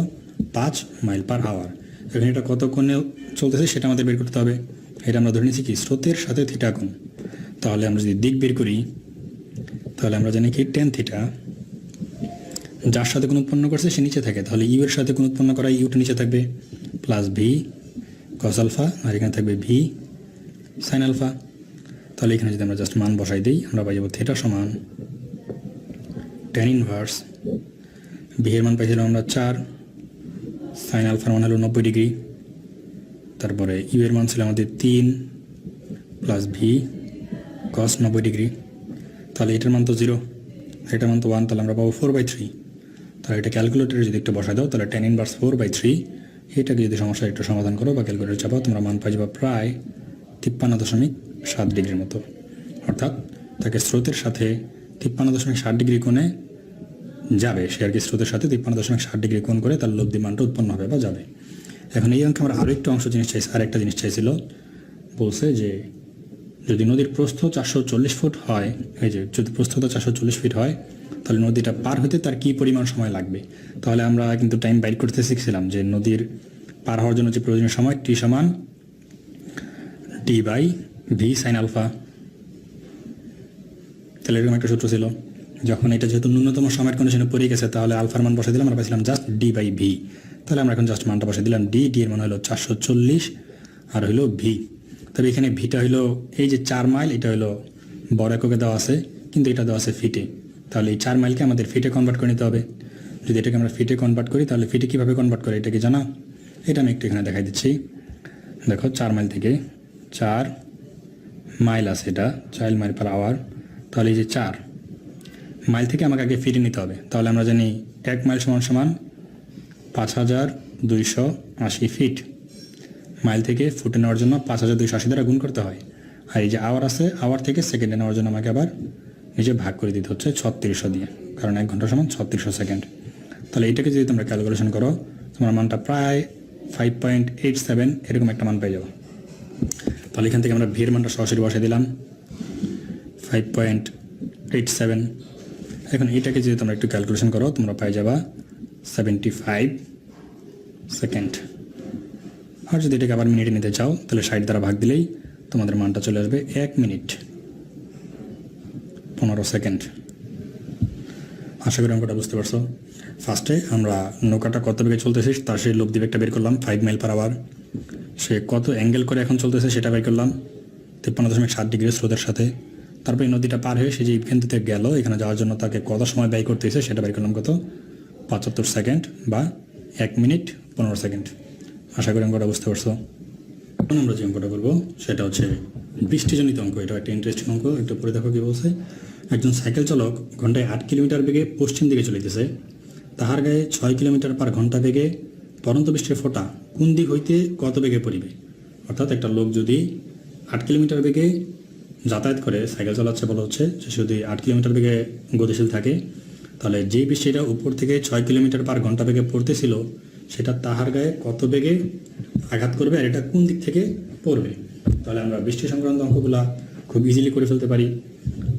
5 মাইল পার আওয়ার। এখন এটা কত কোণে চলতেছে সেটা আমাদের বের করতে হবে। এটা আমরা ধরে নিচ্ছি কি স্রোতের সাথে থিটা কোণ। তাহলে আমরা যদি দিক বের করি তাহলে আমরা জানি কি tan থিটা, যার সাথে কোণ উৎপন্ন করছে সে নিচে থাকে, তাহলে ইউ এর সাথে কোণ উৎপন্ন করা ইউটা নিচে থাকবে +v cos আলফা, আর এখানে থাকবে v sin আলফা। তাহলে এখানে যদি আমরা জাস্ট মান বসাই দিই আমরা পাই যাবো থিটা সমান tan ইনভার্স v এর মান পাইছিলাম আমরা 4, sin আলফার মান হলো 90 ডিগ্রি, তারপরে ইউ এর মান ছিল আমাদের 3 + v cos 90 ডিগ্রি। তাহলে এটার মান তো 0, এটার মান তো 1, তাহলে আমরা পাবো 4/3। তাহলে এটা ক্যালকুলেটরে যদি একটু বসাই দাও তাহলে tan ইনভার্স 4/3, এটাকে যদি সমস্যা একটু সমাধান করো বা ক্যালকুলেটর চাপাও তোমরা মান পাই যাবে প্রায় 53.7 ডিগ্রির মতো। অর্থাৎ তাকে স্রোতের সাথে 53.7 ডিগ্রি কোণে যাবে, সে আর কি স্রোতের সাথে 53.7 ডিগ্রি কোণ করে তার লব্ধি মানটা উৎপন্ন হবে বা যাবে। এখন এই অঙ্কে আমরা আরও একটু অংশ জিনিস চাইছি, আর একটা জিনিস চাইছিল, বলছে যে যদি নদীর প্রস্থ 440 ফুট হয়, এই যে যদি প্রস্থতা 440 ফিট হয়, তাহলে নদীটা পার হতে তার কী পরিমাণ সময় লাগবে। তাহলে আমরা কিন্তু টাইম বাইর করতে শিখছিলাম যে নদীর পার হওয়ার জন্য যে প্রয়োজনীয় সময় টি সমান টি বাই ভি সাইন আলফা। তাহলে এরকম একটা সূত্র ছিল। যখন এটা যেহেতু ন্যূনতম সময়ের কন্ডিশনে পড়ে গেছে, তাহলে আলফার মান বসে দিলাম, আমরা পাইছিলাম জাস্ট ডি বাই ভি। তাহলে আমরা এখন জাস্ট মানটা বসে দিলাম, ডি এর মান হলো 440 আর হলো ভি। তবে এখানে ভিটা হলো এই যে 4 মাইল, এটা হলো বড় এককে দেওয়া আছে, কিন্তু এটা দেওয়া আছে ফিটে। তাহলে এই 4 মাইলকে আমাদের ফিটে কনভার্ট করে নিতে হবে। যদি এটাকে আমরা ফিটে কনভার্ট করি, তাহলে ফিটে কীভাবে কনভার্ট করে এটা কি জানা? এটা আমি একটু এখানে দেখাই দিচ্ছি। দেখো 4 মাইল থেকে 4 মাইল আছে, এটা 4 মাইল পার আওয়ার। তাহলে এই যে 4 মাইল থেকে আমাকে আগে ফিটে নিতে হবে। তাহলে আমরা জানি 1 মাইল সমান সমান 5280 ফিট। মাইল থেকে ফুটে নেওয়ার জন্য 5280 দ্বারা গুণ করতে হয়। আর এই যে আওয়ার আছে, আওয়ার থেকে সেকেন্ডে নেওয়ার জন্য আমাকে আবার নিজে ভাগ করে দিতে হচ্ছে 3600 দিয়ে, কারণ 1 ঘন্টা সমান 3600 সেকেন্ড। তাহলে এইটাকে যদি তোমরা ক্যালকুলেশন করো, তোমার মানটা প্রায় 5.87 এরকম একটা মান পেয়ে যাবো। তাহলে এখান থেকে আমরা ভির মানটা সরাসরি বসে দিলাম 5.87। এখন এটাকে যদি তোমরা একটু ক্যালকুলেশন করো, তোমরা পাই যাবা 75 সেকেন্ড। আর যদি এটাকে আবার মিনিটে নিতে চাও, তাহলে 60 দ্বারা ভাগ দিলেই তোমাদের মানটা চলে আসবে 1 মিনিট 15 সেকেন্ড। আশা করি অঙ্কটা বুঝতে পারছো। ফার্স্টে আমরা নৌকাটা কত বেগে চলতেছে তার সেই লব্ধি বেগটা বের করলাম 5 মাইল পার আওয়ার। সে কত অ্যাঙ্গেল করে এখন চলতেছে সেটা বের করলাম 53.7 ডিগ্রি স্রোতের সাথে। তারপরে এই নদীটা পার হয়ে সে যে বিকেন্দ্রতে গেল, এখানে যাওয়ার জন্য তাকে কত সময় ব্যয় করতে হয়েছে সেটা বের করলাম কত, 75 সেকেন্ড বা 1 মিনিট 15 সেকেন্ড। আশা করি অঙ্কটা বুঝতে পারছো। এখন আমরা যে অঙ্কটা করবো সেটা হচ্ছে বৃষ্টিজনিত অঙ্ক। এটা একটা ইন্টারেস্টিং অঙ্ক, একটু পরে দেখো কী বলছে। একজন সাইকেল চালক ঘন্টায় 8 কিলোমিটার বেগে পশ্চিম দিকে চলিতেছে। তাহার গায়ে 6 কিলোমিটার পার ঘন্টা বেগে পড়ন্ত বৃষ্টির ফোঁটা কোন দিক হইতে কত বেগে পড়িবে। অর্থাৎ একটা লোক যদি 8 কিলোমিটার বেগে যাতায়াত করে, সাইকেল চালাচ্ছে বলা হচ্ছে, সে যদি 8 কিলোমিটার বেগে গতিশীল থাকে, তাহলে যেই বৃষ্টিটা উপর থেকে 6 কিলোমিটার পার ঘন্টা বেগে পড়তেছিল, সেটা তাহার গায়ে কত বেগে আঘাত করবে আর এটা কোন দিক থেকে পড়বে। তাহলে আমরা বৃষ্টি সংক্রান্ত অঙ্কগুলো খুব ইজিলি করে ফেলতে পারি।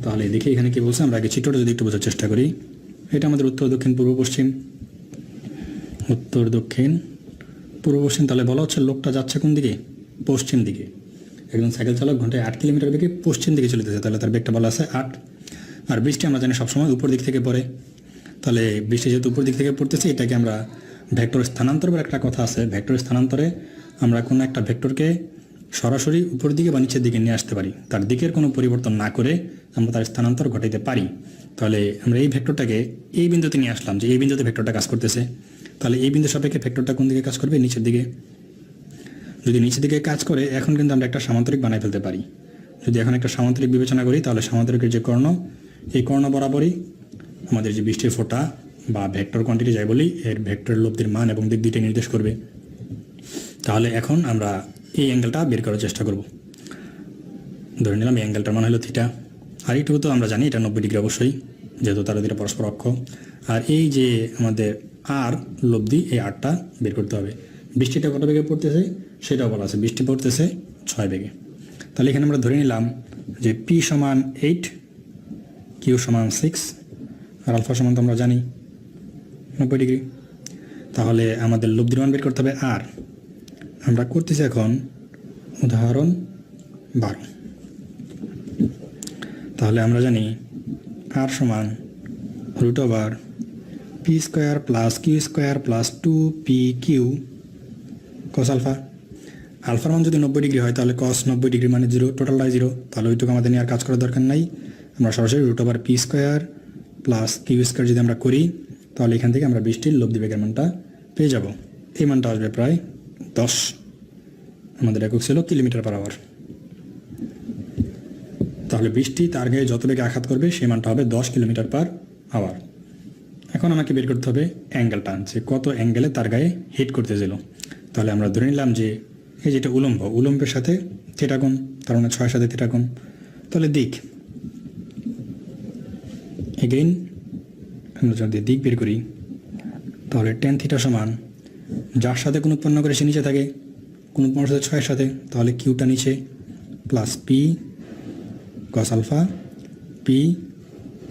তাহলে দেখি এখানে কি বলছে, আমরা আগে চিত্রটা যদি একটু বোঝার চেষ্টা করি। এটা আমাদের উত্তর দক্ষিণ পূর্ব পশ্চিম, উত্তর দক্ষিণ পূর্ব পশ্চিম। তাহলে বলা হচ্ছে লোকটা যাচ্ছে কোন দিকে, পশ্চিম দিকে। একজন সাইকেল চালক ঘন্টায় 8 কিলোমিটার বেগে পশ্চিম দিকে চলিতেছে, তাহলে তার বেগটা বলা আছে 8। আর বৃষ্টি আমরা জানি সবসময় উপর দিক থেকে পড়ে। তাহলে বৃষ্টি যেহেতু উপর দিক থেকে পড়তেছে, এটাকে আমরা ভেক্টর স্থানান্তর বলে একটা কথা আছে। ভেক্টর স্থানান্তরে আমরা কোনো একটা ভেক্টরকে সরাসরি উপর দিকে বা নিচের দিকে নিয়ে আসতে পারি, তার দিকের কোনো পরিবর্তন না করে আমরা তার স্থানান্তর ঘটাইতে পারি। তাহলে আমরা এই ভেক্টরটাকে এই বিন্দুতে নিয়ে আসলাম, যে এই বিন্দুতে ভেক্টরটা কাজ করতেছে। তাহলে এই বিন্দু সাপেক্ষে ভেক্টরটা কোন দিকে কাজ করবে, নিচের দিকে। যদি নিচের দিকে কাজ করে, এখন কিন্তু আমরা একটা সামান্তরিক বানাই ফেলতে পারি। যদি এখন একটা সামান্তরিক বিবেচনা করি, তাহলে সামান্তরিকের যে কর্ণ, এই কর্ণ বরাবরই আমাদের যে বৃষ্টির ফোঁটা বা ভেক্টর কোয়ান্টিটি যাই বলি, এর ভেক্টরের লব্ধির মান এবং দিক দুইটা নির্দেশ করবে। তাহলে এখন আমরা এই অ্যাঙ্গেলটা বের করার চেষ্টা করব। ধরে নিলাম এই অ্যাঙ্গেলটার মান হলো থিটা। আর এইটুকু তো আমরা জানি এটা 90 ডিগ্রি অবশ্যই, যেহেতু তারা দুটো পরস্পর অক্ষ। আর এই যে আমাদের আর লব্ধি, এই আরটা বের করতে হবে। বৃষ্টিটা কত বেগে পড়তেছে সেটাও বলা আছে, বৃষ্টি পড়তেছে 6 বেগে। তাহলে এখানে আমরা ধরে নিলাম যে পি সমান 8, কিউ সমান 6, আর আলফা সমান তো আমরা জানি 90 ডিগ্রি। তাহলে আমাদের লব্ধির মান বের করতে হবে আর। আমরা করতেছি এখন উদাহরণ 12। তাহলে আমরা জানি আর সমান √/p² + q² + 2pq cos alpha. আলফার মান যদি 90 ডিগ্রি হয়, তাহলে cos 90 ডিগ্রি মানে 0, টোটালটাই 0। তাহলে ওইটুকু আমাদের নিয়ে আর কাজ করার দরকার নাই। আমরা সরাসরি √/p² + q² যদি আমরা করি, তাহলে এখান থেকে আমরা বৃষ্টির লব্ধি বেগের মানটা পেয়ে যাব। এই মানটা আসবে প্রায় 10। আমাদের একক ছিল কিলোমিটার পার আওয়ার। তাহলে বৃষ্টি তার গায়ে যত বেগে আঘাত করবে সেই মানটা হবে 10 কিলোমিটার পার আওয়ার। এখন আমাকে বের করতে হবে অ্যাঙ্গেলটা, যে কত অ্যাঙ্গেলে তার গায়ে হিট করতেছিল। তাহলে আমরা ধরে নিলাম যে এই যেটা উলম্ব, উলম্বের সাথে থিটা কোণ, তার মানে 6 সাথে থিটা কোণ। তাহলে দিক, এগেইন আমরা যদি দিক বের করি, তাহলে tan থিটা সমান, যার সাথে কোণ উৎপন্ন করে সে নিচে থাকে, কোণ উৎপন্ন সাথে 6 সাথে, তাহলে কিউটা নিচে plus P cos alpha P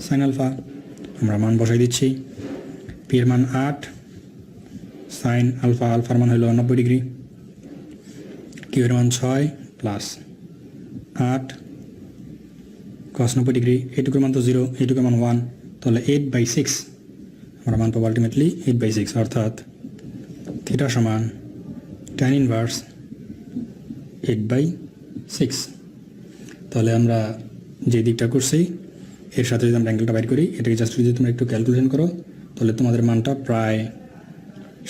sine alpha. আমরা মান বসাই দিচ্ছি। পি এর মান 8, সাইন আলফা আলফার মান হলো 90 ডিগ্রি, কিউ এর মান 6 প্লাস 8 কস 90 ডিগ্রি, এইটুকুর মান তো 0, এইটুকুর মান 1, তাহলে 8/6 আমরা মান পাবো আলটিমেটলি 8/6, অর্থাৎ থিটা সমান tan ইনভার্স 8/6। তাহলে আমরা যে দিকটা করছি এর সাথে যদি আমরা অ্যাঙ্গেলটা বাইর করি, এটাকে জাস্ট যদি তোমরা একটু ক্যালকুলেশন করো তাহলে তোমাদের মানটা প্রায়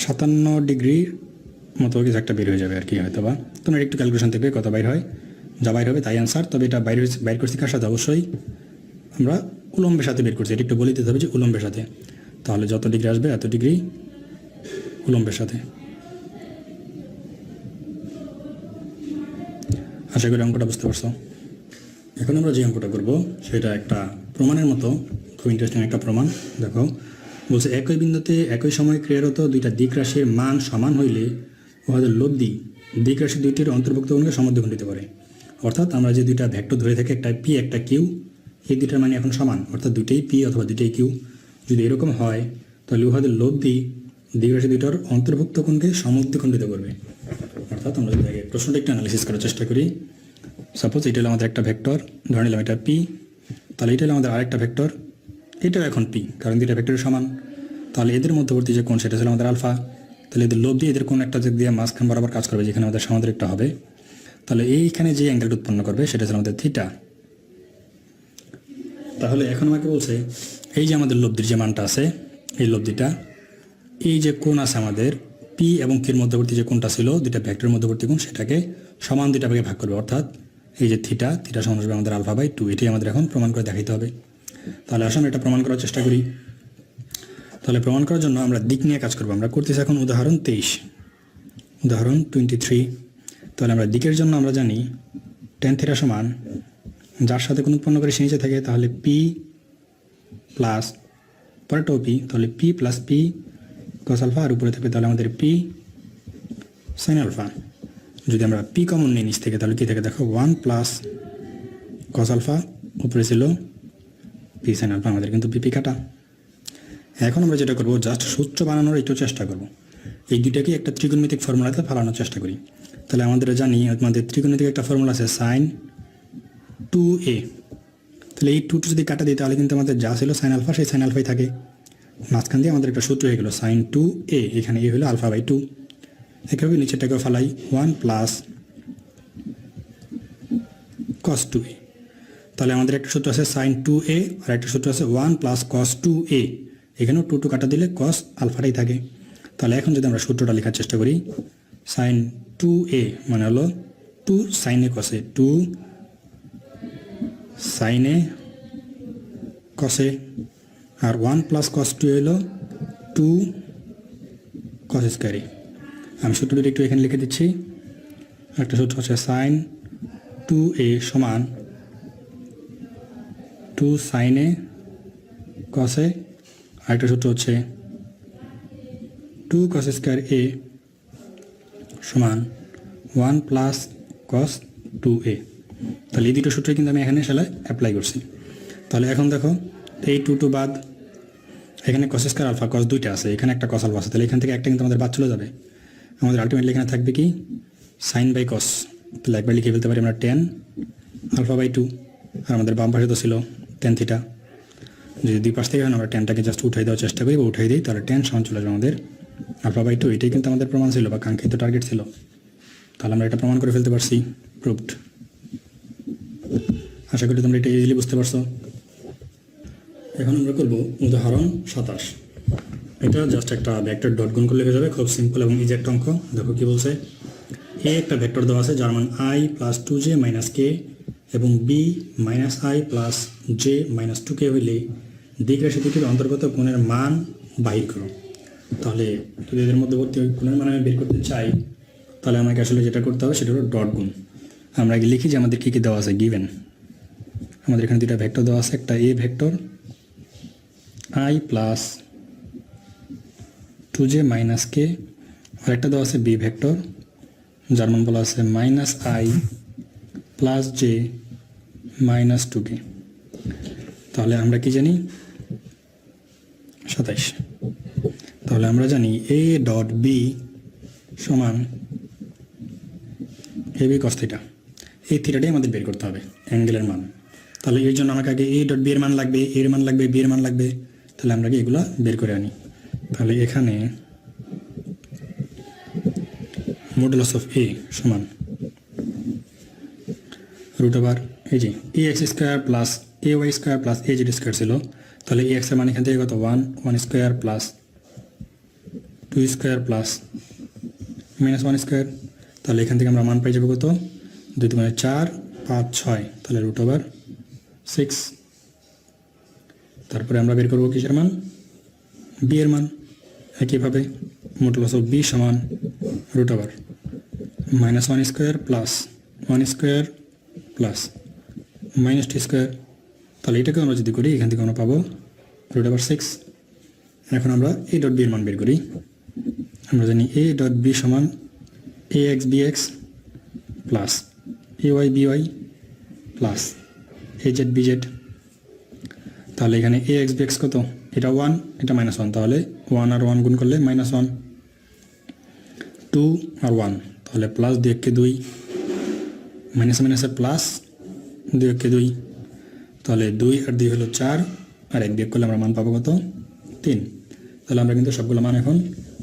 57 ডিগ্রির মতো কিছু একটা বের হয়ে যাবে আর কি, হয়তো বা তোমরা একটু ক্যালকুলেশন থেকে কত বাইর হয়, যা বাইর হবে তাই অ্যান্সার। তবে এটা বাইর করছি কার সাথে? অবশ্যই আমরা উলম্বের সাথে বের করছি, এটা একটু বলে দিতে হবে যে উলম্বের সাথে। তাহলে যত ডিগ্রি আসবে এত ডিগ্রি উলম্বের সাথে। আশা করি অঙ্কটা বুঝতে পারছো। এখন আমরা যে অঙ্কটা করব সেটা একটা প্রমাণের মতো, খুব ইন্টারেস্টিং একটা প্রমাণ। দেখো বলছে একই বিন্দুতে একই সময় ক্রিয়ারত দুইটা দিক রাশির মান সমান হইলে উহাদের লব্ধি দিক রাশি দুইটির অন্তর্ভুক্ত কোণকে সমদ্বিখণ্ডিত করে। অর্থাৎ আমরা যে দুইটা ভেক্টর ধরে থাকি, একটা পি একটা কিউ, এই দুইটার মানে এখন সমান, অর্থাৎ দুইটাই পি অথবা দুইটাই কিউ। যদি এরকম হয় তাহলে উহাদের লব্ধি দিক রাশি দুইটার অন্তর্ভুক্ত কোণকে সমদ্বিখণ্ডিত করবে। অর্থাৎ আমরা যদি আগে প্রশ্নটা একটু অ্যানালিসিস করার চেষ্টা করি। সাপোজ এটা হলো আমাদের একটা ভেক্টর, ধরে নিলাম এটা পি, তাহলে এটা হলো আমাদের আরেকটা ভেক্টর, এটাও এখন পি, কারণ দুইটা ভেক্টরের সমান। তাহলে এদের মধ্যবর্তী যে কোণ সেটা ছিল আমাদের আলফা, তাহলে এদের লব্ধি এদের কোণ একটা দিক দিয়ে মাঝখান বরাবর কাজ করবে, যেখানে আমাদের সামান্তরিকটা হবে। তাহলে এইখানে যে অ্যাঙ্গেলটা উৎপন্ন করবে সেটা ছিল আমাদের থিটা। তাহলে এখন আমাকে বলছে এই যে আমাদের লব্ধির যে মানটা আছে, এই লব্ধিটা এই যে কোণ আছে আমাদের পি এবং কির মধ্যবর্তী যে কোণটা ছিল দুইটা ভেক্টরের মধ্যবর্তী কোণ, সেটাকে সমান দুইটা ভাগে ভাগ করবে। অর্থাৎ এই যে থিটা সমান হবে আমাদের আলফা/2, এটি আমাদের এখন প্রমাণ করে দেখাইতে হবে। তাহলে আসলে এটা প্রমাণ করার চেষ্টা করি। তাহলে প্রমাণ করার জন্য আমরা দিক নিয়ে কাজ করবো। আমরা করতেছি এখন উদাহরণ 23, উদাহরণ 23। তাহলে আমরা দিকের জন্য আমরা জানি tan থিটা সমান, যার সাথে কোণ উৎপন্ন করে সে নিচে থাকে, তাহলে পি প্লাস পরেরটাও পি, তাহলে P plus P cos alpha, আর উপরে থাকবে তাহলে আমাদের পি সাইন আলফা। যদি আমরা পি কমন নিই নিচ থেকে তাহলে কী থাকে দেখো, 1 প্লাস কস আলফা, উপরে ছিল পি সাইন আলফা, আমাদের কিন্তু পিপি কাটা। এখন আমরা যেটা করবো, জাস্ট সূত্র বানানোর একটু চেষ্টা করব। এই দুইটাকে একটা ত্রিকোণমিতিক ফর্মুলাতে ফালানোর চেষ্টা করি। তাহলে আমাদের জানি আমাদের ত্রিকোণমিতিক একটা ফর্মুলা আছে সাইন 2a। তাহলে এই 2 যদি কাটা দিই তাহলে কিন্তু আমাদের যা ছিল সাইন আলফা সেই সাইন আলফাই থাকে, মাঝখান দিয়ে আমাদের একটা সূত্র হয়ে গেল সাইন 2a, এখানে এ হলো আলফা/2। একইভাবে নিচেরটাকেও ফালাই 1 প্লাস cos 2a। তাহলে আমাদের একটা সূত্র আছে সাইন 2a আর একটা সূত্র আছে 1 প্লাস cos 2a, এখানেও 2 কাটা দিলে cos আলফাটাই থাকে। তাহলে এখন যদি আমরা সূত্রটা লেখার চেষ্টা করি, সাইন 2a মানে হলো 2 সাইনে কসে, 2 সাইনে কসে, আর 1 প্লাস cos 2 হলো 2 cos স্কয়ারে। আমি সূত্রটি একটু এখানে লিখে দিচ্ছি। একটা সূত্র হচ্ছে সাইন 2a সমান 2 সাইনে কসে, আরেকটা সূত্র হচ্ছে 2 cos স্কয়ার a সমান 1 প্লাস cos 2a। তাহলে এই দুটো সূত্রে কিন্তু আমি এখানে সেটা অ্যাপ্লাই করছি। তাহলে এখন দেখো এই 2 বাদ, এখানে cos স্কয়ার আলফা cos দুইটা আছে, এখানে একটা cos আলফা আছে, তাহলে এখান থেকে একটা কিন্তু আমাদের বাদ চলে যাবে। আমাদের আলটিমেটলি এখানে থাকবে কি সাইন বাই cos। তাহলে একবার লিখে ফেলতে পারি আমরা tan আলফা/2, আর আমাদের বাম পাশে তো ছিল tan থিটা। যদি দুই পাশ থেকে আমরা ট্যানটাকে জাস্ট উঠাই দেওয়ার চেষ্টা করি বা উঠাই দিই, তাহলে tan সমান চলে যাবে আমাদের আলফা/2। এটাই কিন্তু আমাদের প্রমাণ ছিল বা কাঙ্ক্ষিত টার্গেট ছিল। তাহলে আমরা এটা প্রমাণ করে ফেলতে পারছি, প্রুভড। আশা করি তোমরা এটা ইজিলি বুঝতে পারছো। এখন আমরা করব উদাহরণ 27। এটা জাস্ট একটা ভেক্টর ডট গুণ করলে হয়ে যাবে, খুব সিম্পল এবং ইজি একটা অঙ্ক। দেখো কি বলছে, এ একটা ভেক্টর দেওয়া আছে যার মান i plus 2j minus k এবং B minus i plus j minus 2k হইলে দিক রাশি দুটির অন্তর্গত কোণের মান বাহির করো। তাহলে যদি এদের মধ্যবর্তী কোণের মান আমি বের করতে চাই তাহলে আমাকে আসলে যেটা করতে হবে সেটা হলো ডট গুণ। আমরা আগে লিখি যে আমাদের কী কী দেওয়া আছে গিভেন। আমাদের এখানে দুটা ভেক্টর দেওয়া আছে, একটা এ vector i plus 2j minus k, আর একটা দেওয়া আছে বি ভেক্টর যার মান বলা আছে minus i plus j minus 2k। তাহলে আমরা কি জানি 27। তাহলে আমরা জানি a ডট বি সমান এ বি কস থিটা। এই থিটাটাই আমাদের বের করতে হবে অ্যাঙ্গেলের মান। তাহলে এর জন্য আমাকে আগে a ডট বি এর মান লাগবে, এর মান লাগবে, বি এর মান লাগবে। তাহলে আমরা কি এগুলো বের করে আনি। তাহলে এখানে মডুলাস অফ a সমান রুট ওভার এই যে A X square plus A Y square plus A Z square ছিল। তাহলে এ এক্সের মান এখান থেকে কত 1 square plus 2 square plus minus 1 square. তাহলে এখান থেকে আমরা মান পাই যাবো কত 2 × 4 5 6। তাহলে রুট ওভার 6। তারপরে আমরা বের করবো কিসের মান বি এর মান। একইভাবে মডুলাস অফ বি সমান root over minus 1 square plus 1 square plus minus 2 square. তাহলে এটাকে আমরা যদি করি এখান থেকে আমরা পাবো রুট ওভার 6। এখন আমরা এ ডট বি এর মান বের করি। আমরা জানি এ ডট বি সমান A X B X plus A Y B Y plus A Z B Z. তাহলে এখানে এ এক্স বি এক্স কত এটা 1 এটা -1। তাহলে 1 আর 1 গুণ করলে -1 2 আর 1 তাহলে প্লাস 2 × 2 মাইনাস মাইনাসের প্লাস 2 × 2। তাহলে 2 আর 2 হলো 4 আর 1 বিয়োগ করলে আমরা মান পাবো কত 3। তাহলে আমরা কিন্তু সবগুলো মান এখন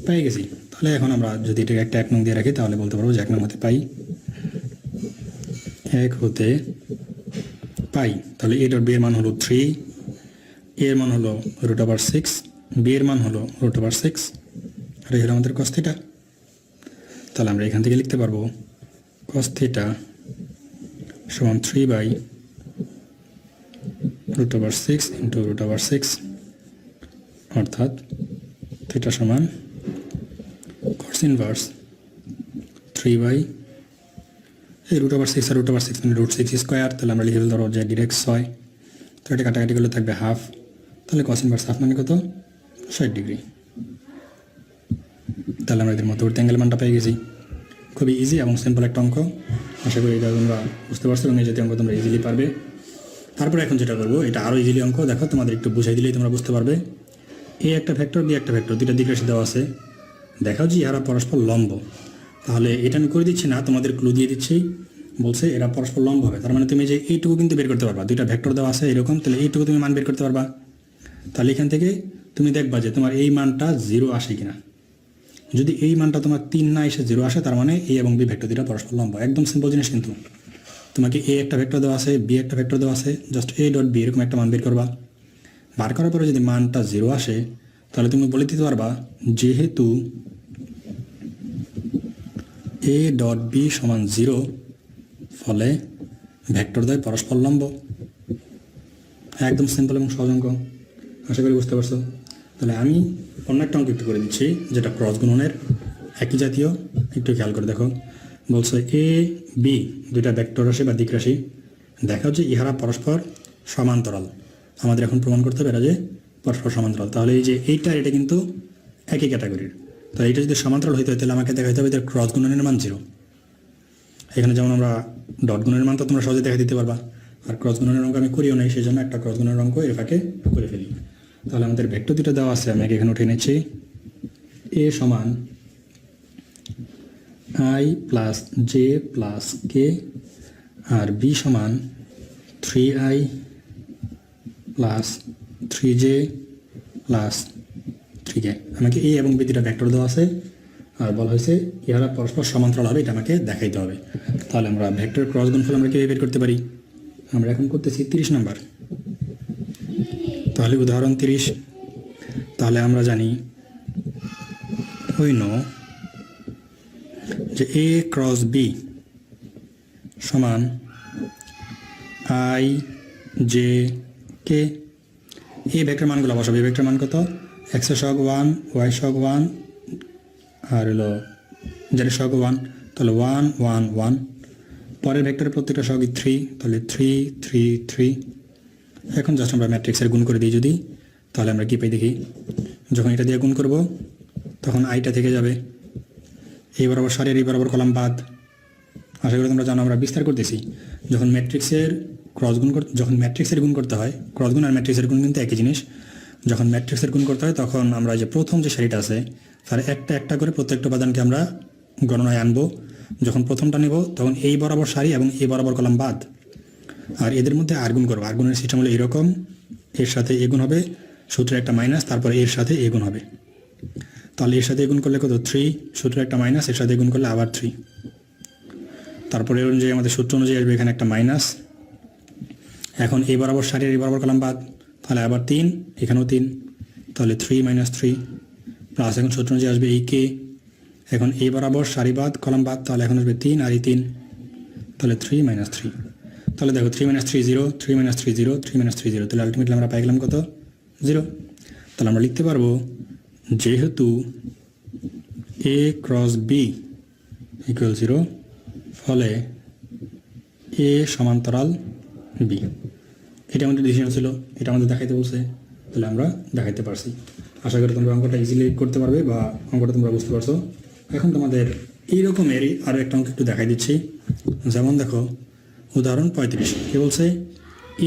পেয়ে গেছি। তাহলে এখন আমরা যদি এটাকে একটা 1 নং দিয়ে রাখি তাহলে বলতে পারবো যে 1 নং হতে পাই 1 হতে পাই। তাহলে এ ডট বি এর মান হলো 3, এ এর মান হলো রুট ওভার 6, বি এর মান হলো রুট ওভার 6 আর এই হলো আমাদের কস থিটা। তাহলে আমরা এখান থেকে লিখতে পারবো কস থিটা সমান 3/√6 ইন্টু √6 অর্থাৎ থিটা সমান কস ইনভার্স 3 এই √6 আর √6 মানে √6 স্কোয়ার। তাহলে আমরা লিখে ধরো যে ডিরেক্ট 6। তো এটা কাটাকাটি করলে থাকবে হাফ। তাহলে কস ইনভার্স হাফ মানে কত 60 ডিগ্রি। তাহলে আমরা এদের মধ্যবর্তী অ্যাঙ্গেল মানটা পেয়ে গেছি। খুবই ইজি এবং সিম্পল একটা অঙ্ক। আশা করি এটা তোমরা বুঝতে পারছো এবং এই জাতীয় অঙ্ক তোমরা ইজিলি পারবে। তারপরে এখন যেটা করবো এটা আরও ইজিলি অঙ্ক। দেখো তোমাদের একটু বুঝাই দিলেই তোমরা বুঝতে পারবে। এ একটা ভেক্টর বি একটা ভেক্টর দুইটা দিক রাশি দেওয়া আছে। দেখাও যে এরা পরস্পর লম্ব। তাহলে এটা আমি করে দিচ্ছি না, তোমাদের ক্লু দিয়ে দিচ্ছি। বলছে এরা পরস্পর লম্ব হবে। তার মানে তুমি যে এইটুকু কিন্তু বের করতে পারবা। দুইটা ভেক্টর দেওয়া আছে এরকম, তাহলে এইটুকু তুমি মান বের করতে পারবা। তাহলে এখান থেকে তুমি দেখবা যে তোমার এই মানটা 0 আসে কিনা। যদি এই মানটা তোমার 3 না এসে 0 আসে তার মানে এ এবং বি ভেক্টর দুইটা পরস্পর লম্ব। একদম সিম্পল জিনিস। কিন্তু তোমাকে এ একটা ভেক্টর দেওয়া আছে, বি একটা ভেক্টর দেওয়া আছে, জাস্ট এ ডট বি এরকম একটা মান বের করবা। বার করার পরে যদি মানটা 0 আসে তাহলে তুমি বলে দিতে পারবা যেহেতু এ ডট বি সমান 0 ফলে ভেক্টরদ্বয় পরস্পর লম্ব। একদম সিম্পল এবং সহজ অঙ্ক। আশা করি বুঝতে পারছো। তাহলে আমি অন্য একটা অঙ্ক একটু করে দিচ্ছি যেটা ক্রস গুণনের একই জাতীয়। একটু খেয়াল করে দেখো। বলছে এ বি দুইটা ভেক্টর রাশি বা দিক রাশি। দেখাও যে ইহারা পরস্পর সমান্তরাল। আমাদের এখন প্রমাণ করতে হবে এরা যে পরস্পর সমান্তরাল। তাহলে এই যে এইটা এটা কিন্তু একই ক্যাটাগরির। তাহলে এটা যদি সমান্তরাল হইতে হয় তাহলে আমাকে দেখাইতে হবে এদের ক্রস গুণনের মান 0। এখানে যেমন আমরা ডট গুণনের মান তো তোমরা সহজে দেখা দিতে পারবা, আর ক্রস গুণনের অঙ্ক আমি করিও নাই, সেই জন্য একটা ক্রস গুণনের অঙ্ক এর ফাঁকে করে ফেলি। তাহলে আমাদের ভেক্টর দুটো দেওয়া আছে, আমি এখানে উঠে নিচ্ছি। এ সমান i plus J plus K আর বি সমান 3i plus 3j plus 3k। আমাকে এ এবং বি দুটা ভেক্টর দেওয়া আছে আর বলা হয়েছে ইহারা পরস্পর সমান্তরাল হবে, এটা আমাকে দেখাইতে হবে। তাহলে আমরা ভেক্টর ক্রস গুণফল আমরা কীভাবে বের করতে পারি? আমরা এখন করতেছি 30 নম্বর। তাহলে উদাহরণ 30। তাহলে আমরা জানি নো যে এ ক্রস বি সমান i j k। এই ভেক্টর মানগুলো বসাবো। এই ভেক্টর মান কত? x এর সহগ 1, y সহগ 1 আর হলো z এর সহগ 1। তাহলে 1 1 1। পরের ভেক্টরের প্রত্যেকটা সহগই 3, তাহলে 3 3 3। এখন জাস্ট আমরা ম্যাট্রিক্সের গুণ করে দিই যদি, তাহলে আমরা কী পাই দেখি। যখন এটা দিয়ে গুণ করব তখন আইটা থেকে যাবে, এই বরাবর সারি আর এই বরাবর কলাম বাদ। আশা করি তোমরা জানো আমরা বিস্তার করতেছি। যখন ম্যাট্রিক্সের ক্রস গুণ যখন ম্যাট্রিক্সের গুণ করতে হয়, ক্রস গুণ আর ম্যাট্রিক্সের গুণ কিন্তু একই জিনিস। যখন ম্যাট্রিক্সের গুণ করতে হয় তখন আমরা যে প্রথম যে সারিটা আছে তার একটা একটা করে প্রত্যেকটা উপাদানকে আমরা গণনায় আনবো। যখন প্রথমটা নেব তখন এই বরাবর সারি এবং এই বরাবর কলাম বাদ, আর এদের মধ্যে আর গুণ করবো। আর গুণের সিস্টেম হলো এরকম, এর সাথে এ গুণ হবে, সূত্রের একটা মাইনাস, তারপরে এর সাথে এ গুণ হবে। তাহলে এর সাথে গুণ করলে কত 3, সূত্রের একটা মাইনাস, এর সাথে গুণ করলে আবার 3, তারপরে অনুযায়ী আমাদের সূত্র অনুযায়ী আসবে এখানে একটা মাইনাস। এখন এই বরাবর সারির এই বরাবর কলাম বাদ, তাহলে আবার 3, এখানেও 3, তাহলে 3 - 3 প্লাস এখন সূত্র অনুযায়ী আসবে এই কে। এখন এই বরাবর সারি বাদ কলাম বাদ, তাহলে এখন আসবে 3 আর এই 3, তাহলে 3 - 3। তাহলে দেখো 3 - 3 0, 3 - 3 0, 3 - 3 0, তাহলে আলটিমেটলি আমরা পাই গেলাম কত 0। তাহলে আমরা লিখতে পারবো যেহেতু a ক্রস b ইকুয়াল 0, ফলে a সমান্তরাল b। এটা আমাদের ডিসিশন ছিল, এটা আমাদের দেখাইতে বলছে, তাহলে আমরা দেখাইতে পারছি। আশা করি তোমরা অঙ্কটা ইজিলি করতে পারবে বা অঙ্কটা তোমরা বুঝতে পারছো। এখন তোমাদের এইরকমেরই আরও একটা অঙ্ক একটু দেখাই দিচ্ছি। যেমন দেখো উদাহরণ 35, কে বলছে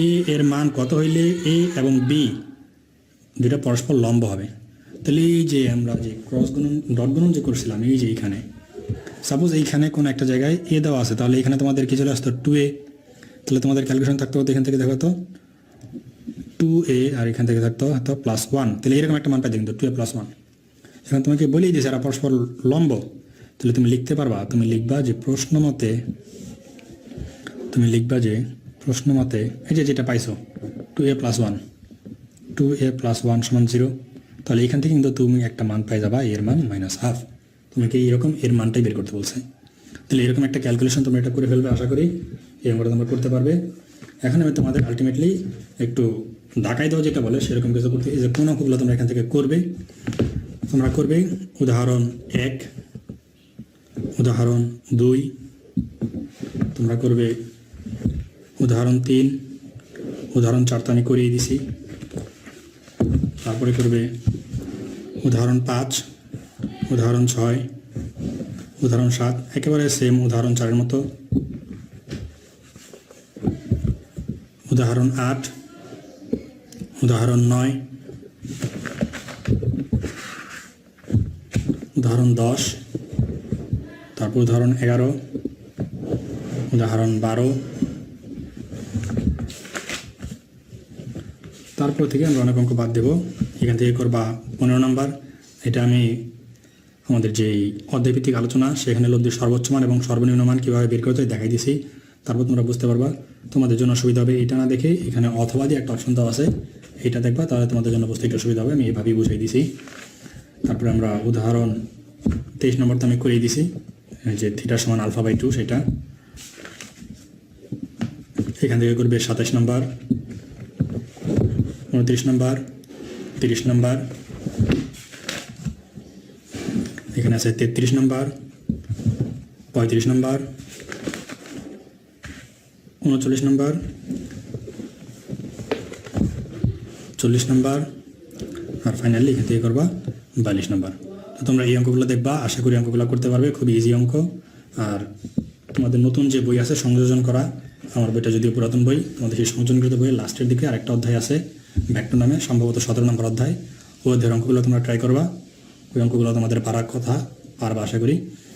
এ এর মান কত হইলে এ এবং বি দুটা পরস্পর লম্ব হবে। তাহলে এই যে আমরা যে ক্রস গুণন ডট গুণন যে করছিলাম, এই যে এইখানে সাপোজ এইখানে কোনো একটা জায়গায় এ দেওয়া আছে, তাহলে এখানে তোমাদের কি চলে আসতো 2a। তাহলে তোমাদের ক্যালকুলেশন থাকতে হতো এখান থেকে দেখো তো 2a, আর এখান থেকে থাকতো হয়তো +1, তাহলে এরকম একটা মান পাই কিন্তু 2a + 1। এখন তোমাকে বলেই দিয়েছে এরা পরস্পর লম্ব, তাহলে তুমি লিখতে পারবা, তুমি লিখবা যে প্রশ্ন মতে এই যে যেটা পাইছো 2a + 1, 2a + 1 = 0। তাহলে এখান থেকে কিন্তু তুমি একটা মান পাই যাবা, এর মান -½ তোমাকে এইরকম এর মানটাই বের করতে বলছে। তাহলে এরকম একটা ক্যালকুলেশন তোমরা এটা করে ফেলবে, আশা করি এই অঙ্কটা তোমরা করতে পারবে। এখন আমি তোমাদের আলটিমেটলি একটু ঢাকাই দেওয়া যেটা বলে সেরকম কিছু করতে, এই যে কোন অঙ্কগুলো তোমরা এখান থেকে করবে, তোমরা করবে উদাহরণ 1, উদাহরণ 2, তোমরা করবে উদাহরণ 3, উদাহরণ 4 তো আমি করিয়ে দিছি, তারপরে করবে উদাহরণ 5, উদাহরণ 6, উদাহরণ 7, একেবারে সেম উদাহরণ 4-এর মতো, উদাহরণ 8, উদাহরণ 9, উদাহরণ 10, তারপর উদাহরণ 11, উদাহরণ 12, তারপর থেকে আমরা অনেক অঙ্ক বাদ দেবো। এখান থেকে করবা 15 নম্বর। এটা আমি আমাদের যেই অধ্যায়ভিত্তিক আলোচনা সেখানে লব্ধির সর্বোচ্চ মান এবং সর্বনিম্ন মান কীভাবে বের করতে হয় দেখাই দিয়েছি। তারপর তোমরা বুঝতে পারবা, তোমাদের জন্য সুবিধা হবে এটা না দেখে এখানে অথবা দিয়ে একটা অপশন দেওয়া আছে, এটা দেখবা, তাহলে তোমাদের জন্য বুঝতে একটু সুবিধা হবে। আমি এভাবেই বুঝাই দিছি। তারপরে আমরা উদাহরণ 23 নম্বরটা আমি করিয়ে দিছি, যে θ = α/2, সেটা এখান থেকে করবে 27 নম্বর, 29 নম্বর, 30 নম্বর, এখানে আছে 33 নম্বর, 35 নম্বর, 39 নম্বর, 40 নম্বর, আর ফাইনালি এখান থেকে করবা 42 নম্বর। তো তোমরা এই অঙ্কগুলো দেখবা, আশা করি অঙ্কগুলো করতে পারবে, খুব ইজি অঙ্ক। আর তোমাদের নতুন যে বই আছে সংযোজন করা, আমার বইটা যদিও পুরাতন বই, তোমাদের সেই সংযোজনকৃত বইয়ের লাস্টের দিকে আরেকটা অধ্যায় আছে ভেক্টর নামে, সম্ভবত 17 নম্বর অধ্যায়। ওই অধ্যায়ের অঙ্কগুলো তোমরা ট্রাই করবা, ওই অঙ্কগুলো তোমাদের পারার কথা পারবা আশা করি।